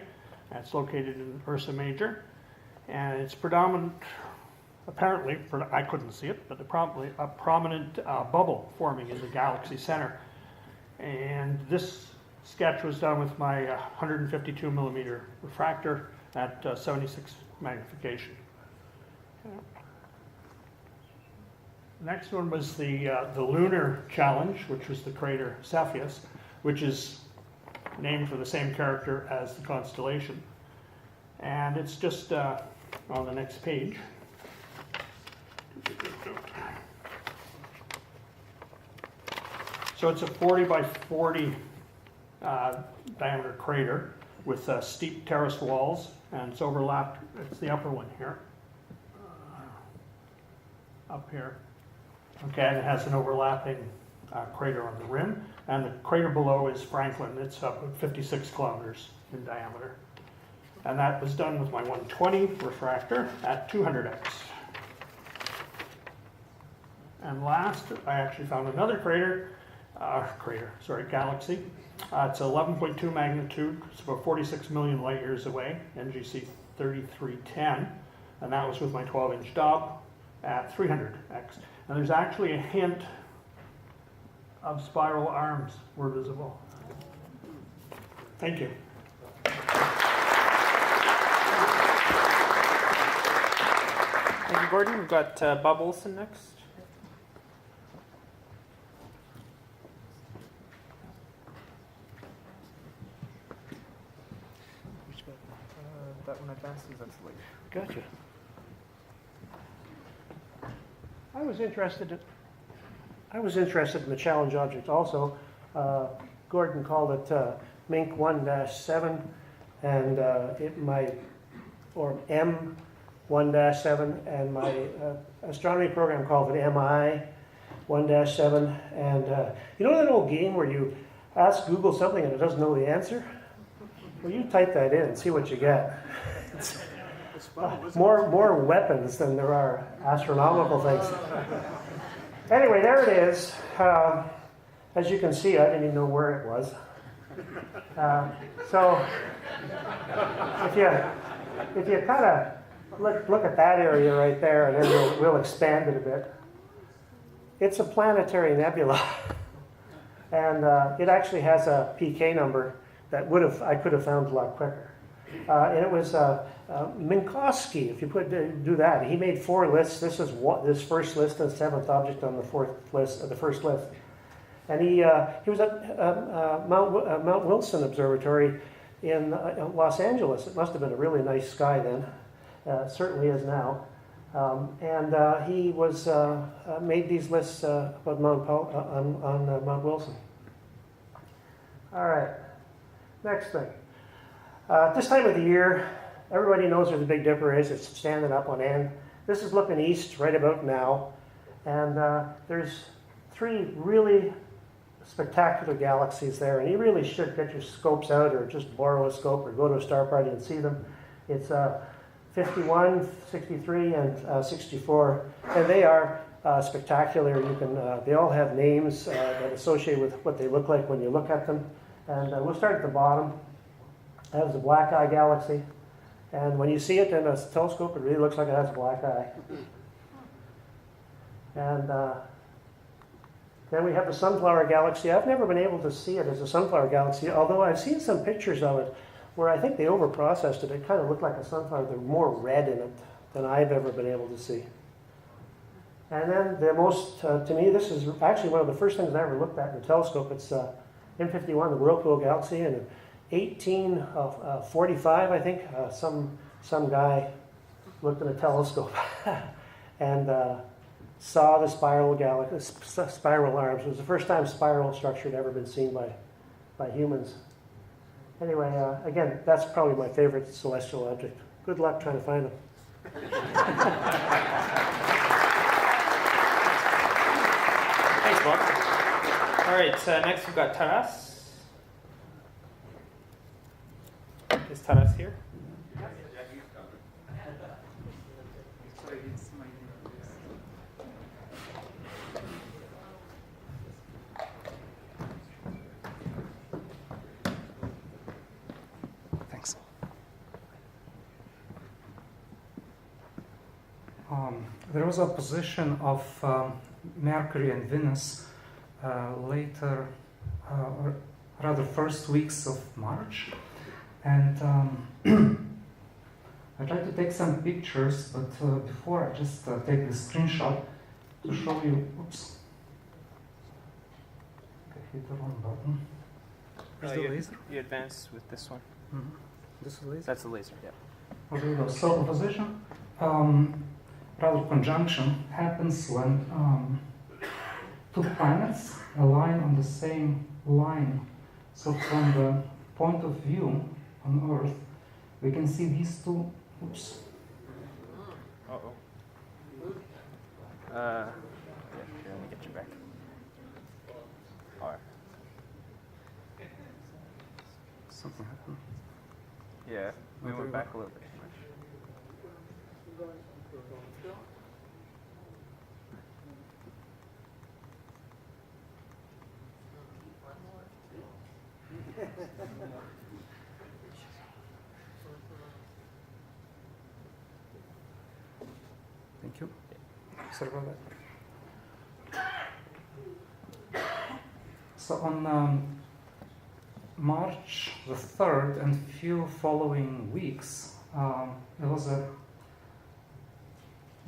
It's located in Ursa Major, and it's apparently, I couldn't see it, but probably a prominent bubble forming in the galaxy center. And this sketch was done with my 152 millimeter refractor at 76 magnification. Okay. The next one was the lunar challenge, which was the crater Cepheus, which is named for the same character as the constellation. And it's just on the next page. So it's a 40 by 40 diameter crater with steep terrace walls, and it's overlapped. It's the upper one here, up here. Okay, and it has an overlapping crater on the rim, and the crater below is Franklin. It's about 56 kilometers in diameter. And that was done with my 120 refractor at 200x. And last, I actually found another galaxy. It's 11.2 magnitude. It's about 46 million light years away, NGC 3310. And that was with my 12-inch Dob at 300x. And there's actually a hint of spiral arms were visible. Thank you. Thank you, Gordon. We've got Bob Olson next. That one advances, that's late. Gotcha. I was interested in the challenge object also. Gordon called it Mink 1-7, and or M1-7, and my astronomy program called it MI 1-7. And you know that old game where you ask Google something and it doesn't know the answer? Well, you type that in and see what you get. It's more weapons than there are astronomical things. Anyway, there it is. As you can see, I didn't even know where it was. So if you kind of look at that area right there, and then we'll expand it a bit. It's a planetary nebula, and it actually has a PK number that I could have found a lot quicker. And it was Minkowski. If you do that, he made 4 lists. This is this first list and 7th object on the first list. And he was at Mount Wilson Observatory in Los Angeles. It must have been a really nice sky then. It certainly is now. And he was made these lists on Mount Wilson. All right. Next thing. This time of the year, everybody knows where the Big Dipper is. It's standing up on end. This is looking east right about now. And there's 3 really spectacular galaxies there. And you really should get your scopes out, or just borrow a scope or go to a star party and see them. It's 51, 63, and 64. And they are spectacular. They all have names that associate with what they look like when you look at them. And we'll start at the bottom. That is a black eye galaxy. And when you see it in a telescope, it really looks like it has a black eye. And then we have the Sunflower Galaxy. I've never been able to see it as a Sunflower Galaxy, although I've seen some pictures of it where I think they overprocessed it. It kind of looked like a sunflower. There's more red in it than I've ever been able to see. And then the most, to me, this is actually one of the first things I ever looked at in the telescope. It's M51, the Whirlpool Galaxy, and in 1845, I think, some guy looked in a telescope and saw the spiral arms. It was the first time spiral structure had ever been seen by humans. Anyway, again, that's probably my favorite celestial object. Good luck trying to find them. Thanks, Bob. All right, next we've got Taras. Is Taras here? Thanks. There was a position of Mercury and Venus later, or rather first weeks of March, and I tried to take some pictures, but before I just take the screenshot to show you. Oops, I hit the wrong button. Where's the laser? You advance with this one. Mm-hmm. This is the laser? That's the laser, yeah. Oh, there you go. So opposition, rather conjunction, happens when two planets align on the same line. So from the point of view on Earth, we can see these two. Oops. Uh-oh. Yeah, let me get you back. All right. Something happened. Yeah, we went back a little bit. Thank you. Sorry about that. So on March the 3rd and few following weeks, there was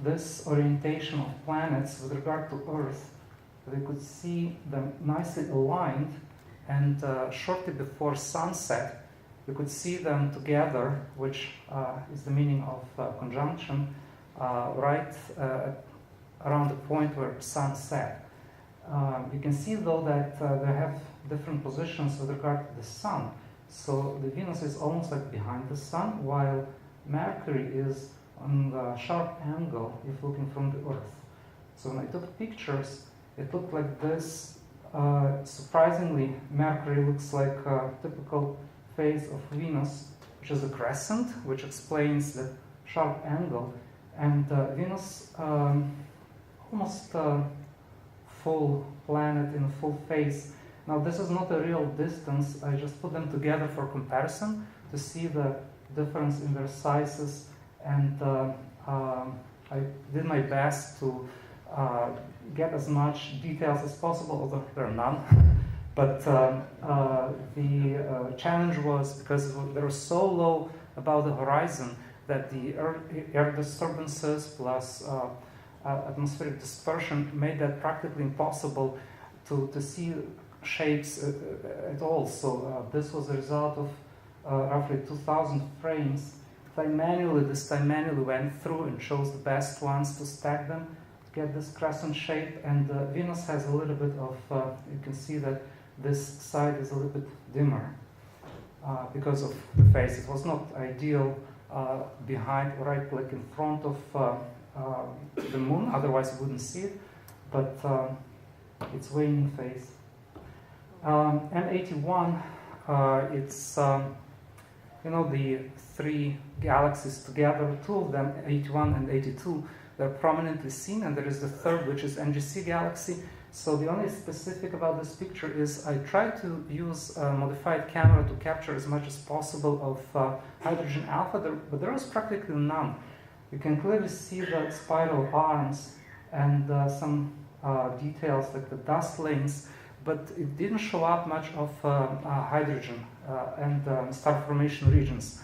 this orientation of planets with regard to Earth. We could see them nicely aligned, and shortly before sunset, we could see them together, which is the meaning of conjunction, right around the point where sun set. You can see though that they have different positions with regard to the sun. So the Venus is almost like behind the sun, while Mercury is on the sharp angle if looking from the Earth. So when I took pictures, it looked like this. Surprisingly, Mercury looks like a typical phase of Venus, which is a crescent, which explains the sharp angle. And Venus, almost full planet in a full phase. Now this is not a real distance, I just put them together for comparison to see the difference in their sizes, and I did my best to get as much details as possible, although there are none. But the challenge was because they were so low above the horizon that the air disturbances plus atmospheric dispersion made that practically impossible to see shapes at all. So this was a result of roughly 2,000 frames. This time manually went through and chose the best ones to stack them to get this crescent shape. And Venus has a little bit of, you can see that this side is a little bit dimmer because of the face. It was not ideal behind, right, like in front of the moon, otherwise you wouldn't see it, but it's waning phase. M81, it's, the three galaxies together, two of them, 81 and 82, they're prominently seen, and there is the third, which is NGC galaxy. So the only specific about this picture is I tried to use a modified camera to capture as much as possible of hydrogen alpha, but there was practically none. You can clearly see the spiral arms and some details like the dust lanes, but it didn't show up much of hydrogen and star formation regions.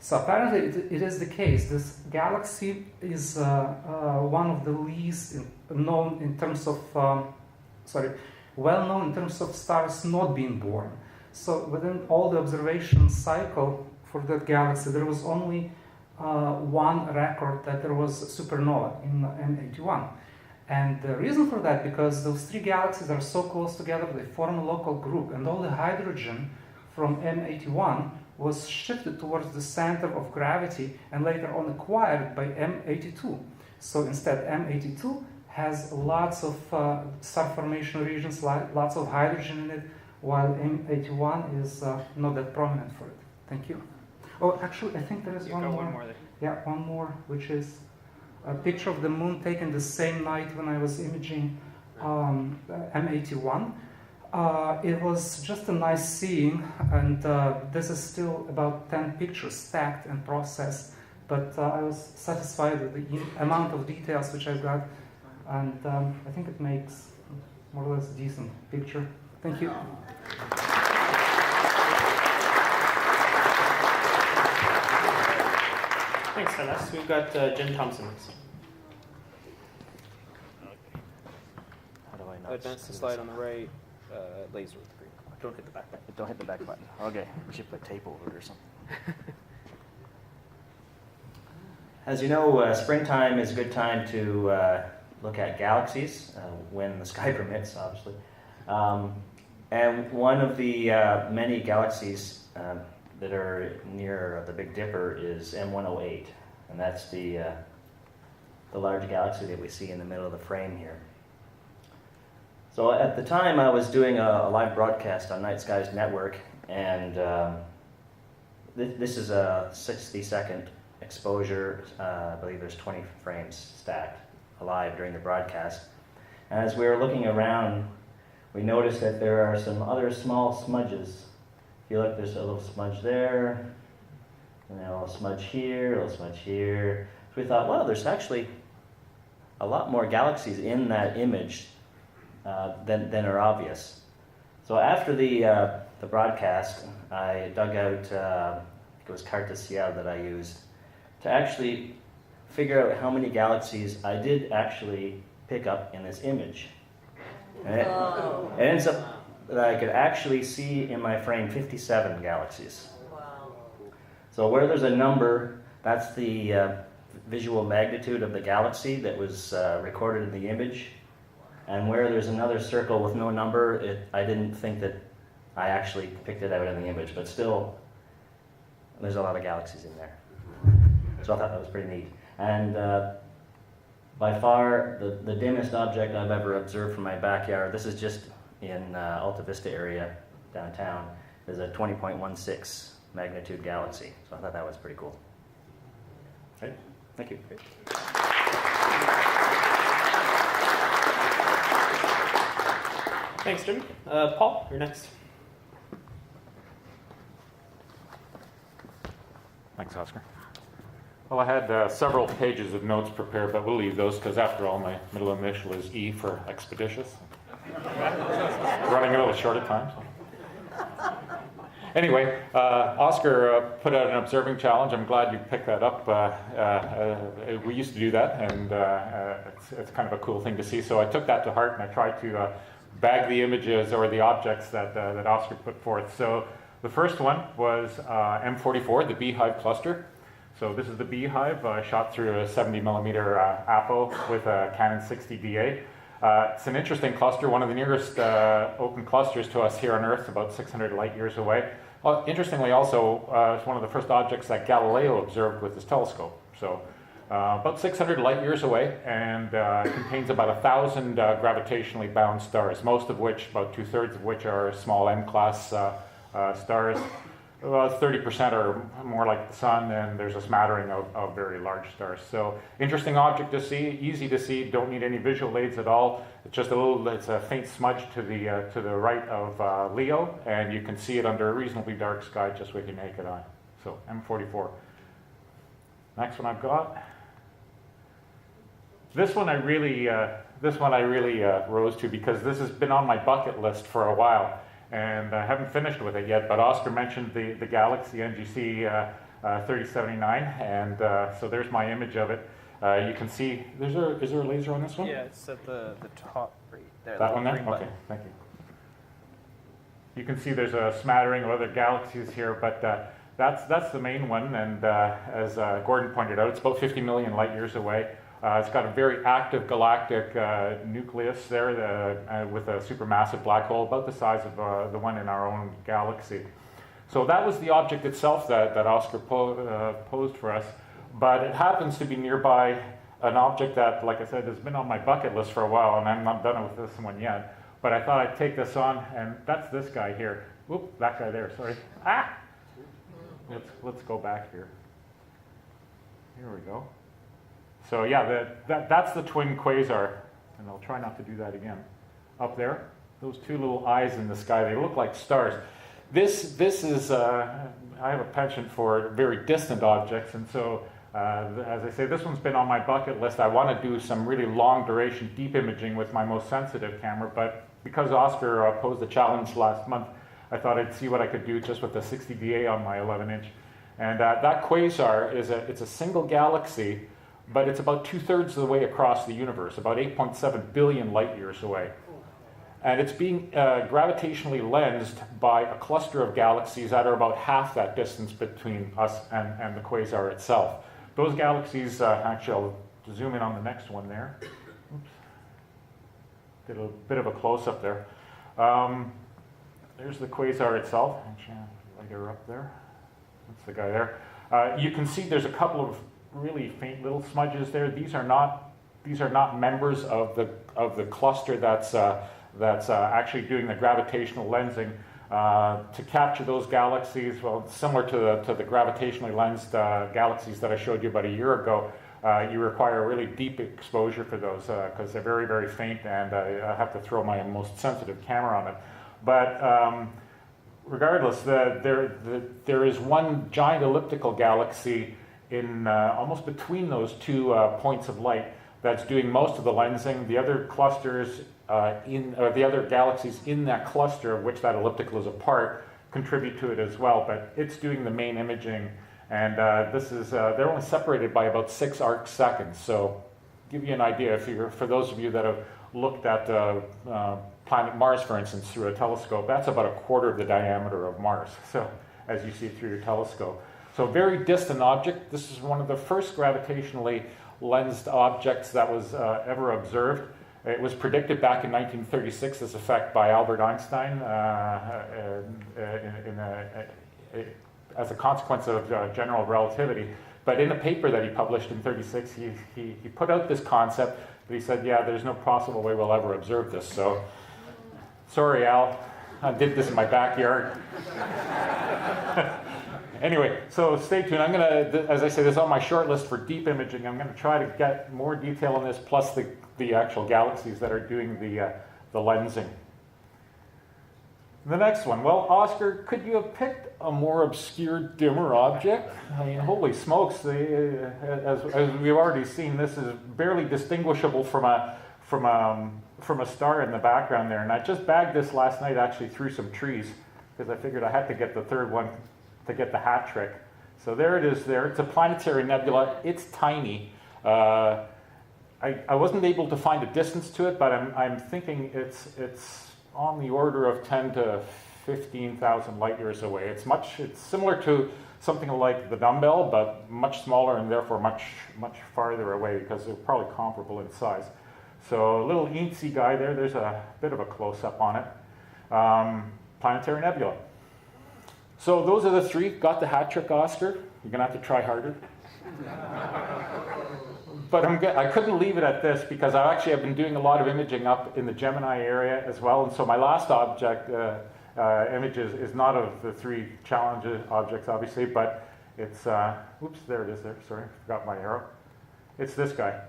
So apparently it is the case. This galaxy is one of the least known in terms of, well known in terms of stars not being born. So within all the observation cycle for that galaxy, there was only one record that there was a supernova in M81. And the reason for that, because those three galaxies are so close together, they form a local group, and all the hydrogen from M81 was shifted towards the center of gravity and later on acquired by M82. So instead, M82 has lots of star formation regions, lots of hydrogen in it, while M81 is not that prominent for it. Thank you. Oh, actually, I think there is one more. There. Yeah, one more, which is a picture of the moon taken the same night when I was imaging M81. It was just a nice seeing, and this is still about 10 pictures stacked and processed, but I was satisfied with the amount of details which I got, and I think it makes more or less a decent picture. Thank you. Thanks, Tanas. We've got Jen Thompson next. How do I not Advance the slide on the right, laser with the green. Don't hit the back button. Don't hit the back button. Okay, we should put tape over it or something. As you know, springtime is a good time to look at galaxies, when the sky permits, obviously. And one of the many galaxies that are near the Big Dipper is M108, and that's the large galaxy that we see in the middle of the frame here. So at the time, I was doing a live broadcast on Night Skies Network, and this is a 60-second exposure. I believe there's 20 frames stacked live during the broadcast. And as we were looking around, we noticed that there are some other small smudges. If you look, there's a little smudge there, and then a little smudge here, a little smudge here. So we thought, well, there's actually a lot more galaxies in that image than are obvious. So after the broadcast, I dug out, it was Carte Ciel that I used, to actually figure out how many galaxies I did actually pick up in this image. And it ends up that I could actually see in my frame 57 galaxies. Wow. So where there's a number, that's the visual magnitude of the galaxy that was recorded in the image. And where there's another circle with no number, I didn't think that I actually picked it out in the image, but still, there's a lot of galaxies in there. So I thought that was pretty neat. And by far, the dimmest object I've ever observed from my backyard, this is just in Alta Vista area, downtown, is a 20.16 magnitude galaxy. So I thought that was pretty cool. Okay, thank you. Thanks, Jim. Paul, you're next. Thanks, Oscar. Well, I had several pages of notes prepared, but we'll leave those because, after all, my middle initial is E for expeditious. Running a little short of time. So. Anyway, Oscar put out an observing challenge. I'm glad you picked that up. We used to do that, and it's kind of a cool thing to see. So I took that to heart, and I tried to bag the images or the objects that Oscar put forth. So the first one was M44, the beehive cluster. So this is the beehive shot through a 70 millimeter APO with a Canon 60DA. It's an interesting cluster, one of the nearest open clusters to us here on Earth, about 600 light years away. Interestingly also, it's one of the first objects that Galileo observed with his telescope. So about 600 light years away, and contains about 1,000 gravitationally bound stars, most of which, about 2/3 of which, are small M-class stars. About 30% are more like the sun, and there's a smattering of very large stars. So interesting object to see, easy to see, don't need any visual aids at all. It's just it's a faint smudge to the right of Leo, and you can see it under a reasonably dark sky just with your naked eye. So M44. Next one I've got. This one I really rose to because this has been on my bucket list for a while. And I haven't finished with it yet, but Oscar mentioned the Galaxy NGC 3079, and so there's my image of it. You can see, is there a laser on this one? Yeah, it's at the top right there. That one there? Okay, thank you. You can see there's a smattering of other galaxies here, but that's the main one, and as Gordon pointed out, it's about 50 million light years away. It's got a very active galactic nucleus there with a supermassive black hole about the size of the one in our own galaxy. So that was the object itself that Oscar posed for us, but it happens to be nearby an object that, like I said, has been on my bucket list for a while, and I'm not done with this one yet. But I thought I'd take this on, and that's this guy here. Whoop, that guy there, sorry. Ah! Let's go back here. Here we go. So yeah, that's the twin quasar, and I'll try not to do that again. Up there, those two little eyes in the sky, they look like stars. This is, I have a penchant for very distant objects, and so as I say, this one's been on my bucket list. I want to do some really long duration deep imaging with my most sensitive camera, but because Oscar posed the challenge last month, I thought I'd see what I could do just with the 60 DA on my 11-inch. And that quasar it's a single galaxy, but it's about 2/3 of the way across the universe, about 8.7 billion light years away. And it's being gravitationally lensed by a cluster of galaxies that are about half that distance between us and the quasar itself. Those galaxies, actually, I'll zoom in on the next one there. Oops. Did a bit of a close-up there. There's the quasar itself. Actually, I'll light her up there. That's the guy there. You can see there's a couple of really faint little smudges there. These are not members of the cluster that's actually doing the gravitational lensing. To capture those galaxies, well, similar to the gravitationally lensed galaxies that I showed you about a year ago, you require a really deep exposure for those because they're very, very faint, and I have to throw my most sensitive camera on it. But regardless, there is one giant elliptical galaxy in almost between those two points of light that's doing most of the lensing. The other clusters the other galaxies in that cluster, of which that elliptical is a part, contribute to it as well. But it's doing the main imaging, and they're only separated by about 6 arc seconds. So, give you an idea, for those of you that have looked at planet Mars, for instance, through a telescope, that's about 1/4 of the diameter of Mars. So, as you see through your telescope. So, very distant object. This is one of the first gravitationally lensed objects that was ever observed. It was predicted back in 1936 as a fact by Albert Einstein as a consequence of general relativity. But in a paper that he published in 1936, he put out this concept, but he said, yeah, there's no possible way we'll ever observe this. So, sorry, Al, I did this in my backyard. Anyway, so stay tuned. I'm going to, as I say, this is on my short list for deep imaging. I'm going to try to get more detail on this, plus the actual galaxies that are doing the lensing. The next one. Well, Oscar, could you have picked a more obscure, dimmer object? I mean, holy smokes! As we've already seen, this is barely distinguishable from a star in the background there. And I just bagged this last night, actually, through some trees, because I figured I had to get the third one to get the hat trick. So there it is there. It's a planetary nebula. It's tiny. I wasn't able to find a distance to it, but I'm thinking it's on the order of 10 to 15,000 light years away. It's similar to something like the dumbbell, but much smaller and therefore much farther away, because they're probably comparable in size. So a little eensy guy there. There's a bit of a close-up on it. Planetary nebula. So those are the three. Got the hat trick, Oscar. You're going to have to try harder. But I couldn't leave it at this, because I actually have been doing a lot of imaging up in the Gemini area as well. And so my last object image is not of the three challenge objects, obviously, but it's, oops, there it is there. Sorry, forgot my arrow. It's this guy.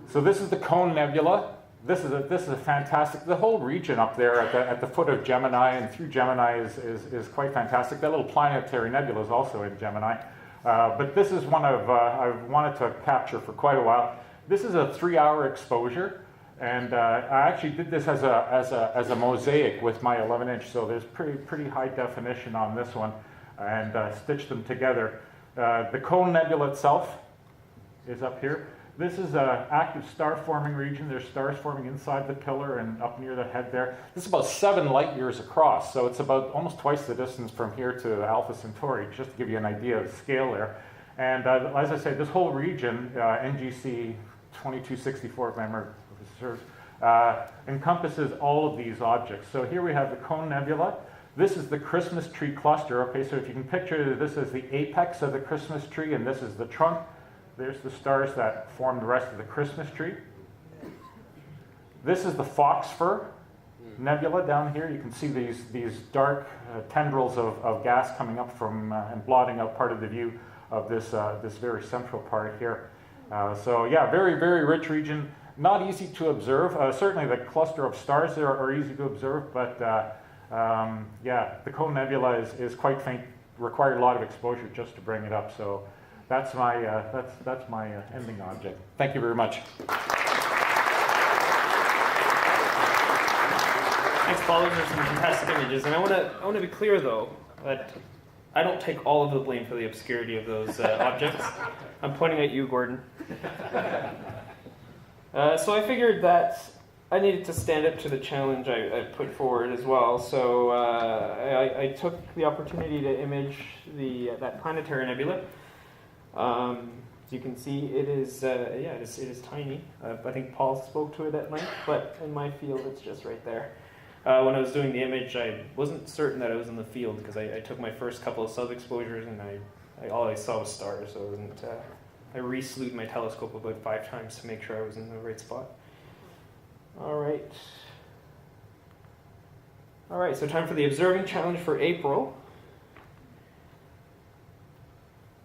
So this is the Cone Nebula. This is a fantastic, the whole region up there at the foot of Gemini and through Gemini is quite fantastic. That little planetary nebula is also in Gemini. But this is one I've wanted to capture for quite a while. This is a 3-hour exposure, and I actually did this as a mosaic with my 11-inch, so there's pretty high definition on this one, and stitched them together. The Cone Nebula itself is up here. This is an active star-forming region. There's stars forming inside the pillar and up near the head there. This is about 7 light years across, so it's about almost twice the distance from here to Alpha Centauri, just to give you an idea of scale there. And as I say, this whole region, NGC 2264, if I remember, encompasses all of these objects. So here we have the Cone Nebula. This is the Christmas tree cluster. Okay, so if you can picture this as the apex of the Christmas tree, and this is the trunk. There's the stars that form the rest of the Christmas tree. This is the Phosphor Nebula down here. You can see these dark tendrils of gas coming up from and blotting out part of the view of this very central part here. So yeah, very, very rich region. Not easy to observe. Certainly the cluster of stars there are easy to observe, but yeah, the Cone Nebula is quite faint, required a lot of exposure just to bring it up. So that's my ending object. Thank you very much. Thanks, Paul. Those are some fantastic images, and I want to be clear though that I don't take all of the blame for the obscurity of those objects. I'm pointing at you, Gordon. So I figured that I needed to stand up to the challenge I put forward as well. So I took the opportunity to image that planetary nebula. As you can see, it is tiny. I think Paul spoke to it at length, but in my field, it's just right there. When I was doing the image, I wasn't certain that I was in the field because I took my first couple of sub-exposures and all I saw was stars, so I re-slewed my telescope about 5 times to make sure I was in the right spot. All right, so time for the observing challenge for April.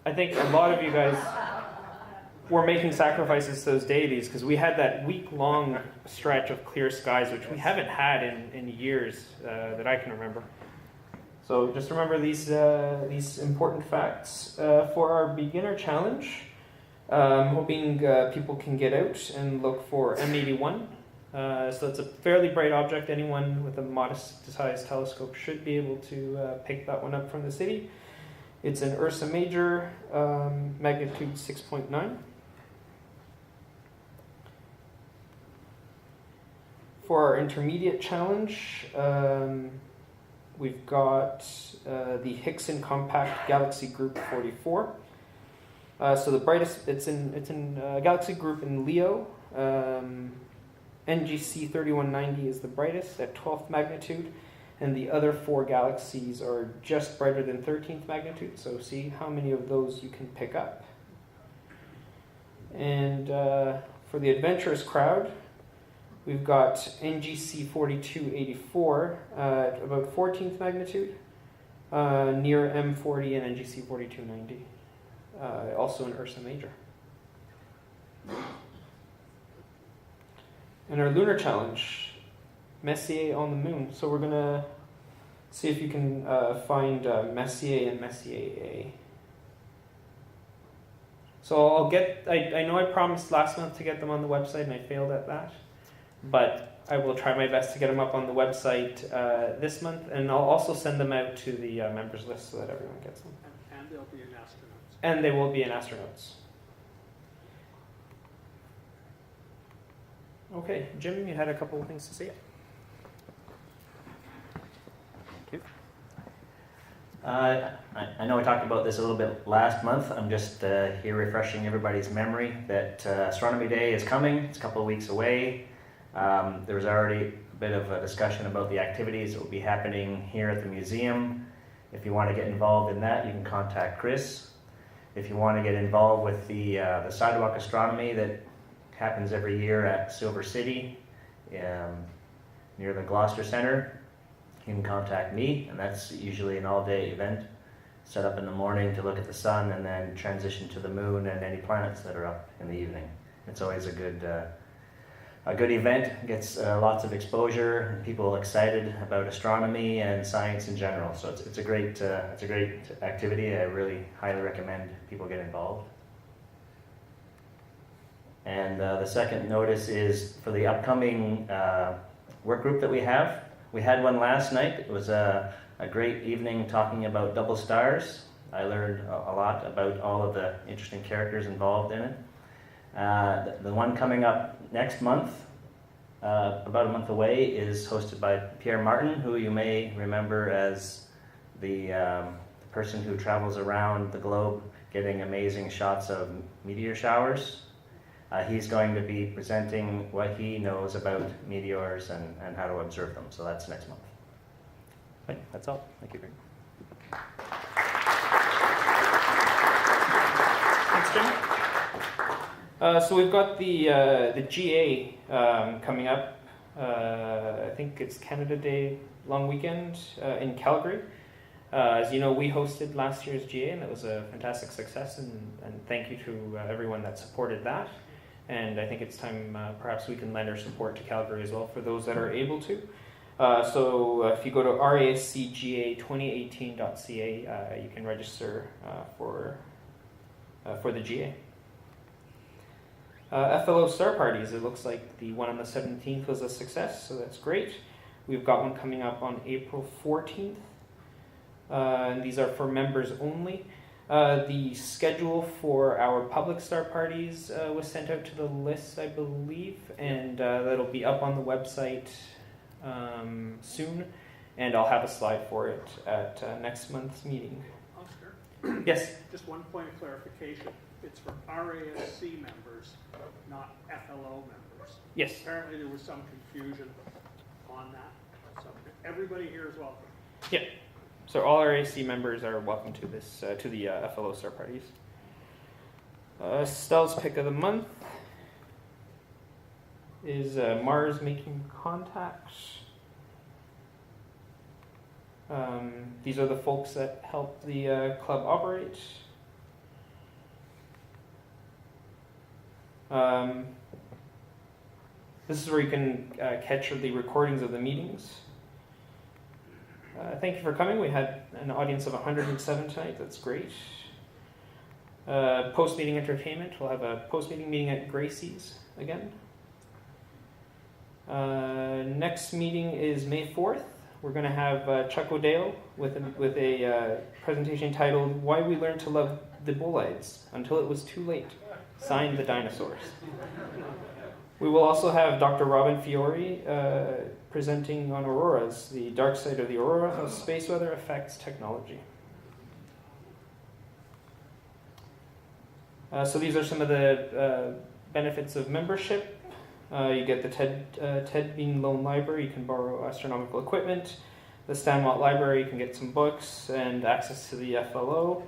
I think a lot of you guys were making sacrifices to those deities because we had that week-long stretch of clear skies, which we haven't had in years that I can remember. So just remember these important facts. For our beginner challenge, I'm hoping people can get out and look for M81. So it's a fairly bright object. Anyone with a modest-sized telescope should be able to pick that one up from the city. It's an Ursa Major, magnitude 6.9. For our intermediate challenge, we've got the Hickson Compact Galaxy Group 44. So the brightest, it's in Galaxy Group in Leo. NGC 3190 is the brightest at 12th magnitude, and the other 4 galaxies are just brighter than 13th magnitude, so see how many of those you can pick up. And for the adventurous crowd, we've got NGC 4284 at about 14th magnitude, near M40 and NGC 4290, also in Ursa Major. And our lunar challenge, Messier on the moon. So we're going to see if you can find Messier and Messier A. So I know I promised last month to get them on the website and I failed at that. But I will try my best to get them up on the website this month. And I'll also send them out to the members list so that everyone gets them. And they'll be in astronauts. And they will be in astronauts. Okay, Jim, you had a couple of things to say. Thank you. I know we talked about this a little bit last month. I'm just here refreshing everybody's memory that Astronomy Day is coming. It's a couple of weeks away. There was already a bit of a discussion about the activities that will be happening here at the museum. If you want to get involved in that, you can contact Chris. If you want to get involved with the sidewalk astronomy that happens every year at Silver City near the Gloucester Center, you can contact me, and that's usually an all-day event. Set up in the morning to look at the sun and then transition to the moon and any planets that are up in the evening. It's always a good event, gets lots of exposure and people excited about astronomy and science in general. So it's a great activity. I really highly recommend people get involved. And the second notice is for the upcoming work group that we have. We had one last night. It was a great evening talking about double stars. I learned a lot about all of the interesting characters involved in it. The one coming up next month, about a month away, is hosted by Pierre Martin, who you may remember as the person who travels around the globe getting amazing shots of meteor showers. He's going to be presenting what he knows about meteors and how to observe them. So that's next month. Right, that's all. Thank you very much. Thanks, Jim. So we've got the GA coming up. I think it's Canada Day long weekend in Calgary. As you know, we hosted last year's GA, and it was a fantastic success, and thank you to everyone that supported that. And I think it's time perhaps we can lend our support to Calgary as well for those that are able to. So if you go to rascga2018.ca, you can register for the GA. FLO Star Parties, it looks like the one on the 17th was a success, so that's great. We've got one coming up on April 14th. And these are for members only. The schedule for our public star parties was sent out to the list, I believe, and that'll be up on the website soon, and I'll have a slide for it at next month's meeting. Oscar? Yes? Just one point of clarification. It's for RASC members, not FLO members. Yes. Apparently there was some confusion on that. So everybody here is welcome. Yeah. So all our AC members are welcome to this, to the FLO Star Parties. Stell's pick of the month is Mars Making Contact. These are the folks that help the club operate. This is where you can catch the recordings of the meetings. Thank you for coming. We had an audience of 107 tonight. That's great. Post-meeting entertainment. We'll have a post-meeting meeting at Gracie's again. Next meeting is May 4th. We're going to have Chuck O'Dale with a presentation titled "Why We Learned to Love the Bolides Until It Was Too Late." Signed, the dinosaurs. We will also have Dr. Robin Fiore presenting on auroras, the dark side of the aurora, how space weather affects technology. So these are some of the benefits of membership. You get the TED Bean Loan Library. You can borrow astronomical equipment. The Stanwatt Library, you can get some books and access to the FLO,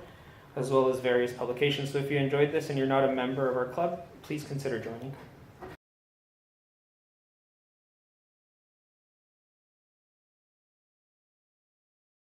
as well as various publications. So if you enjoyed this and you're not a member of our club, please consider joining.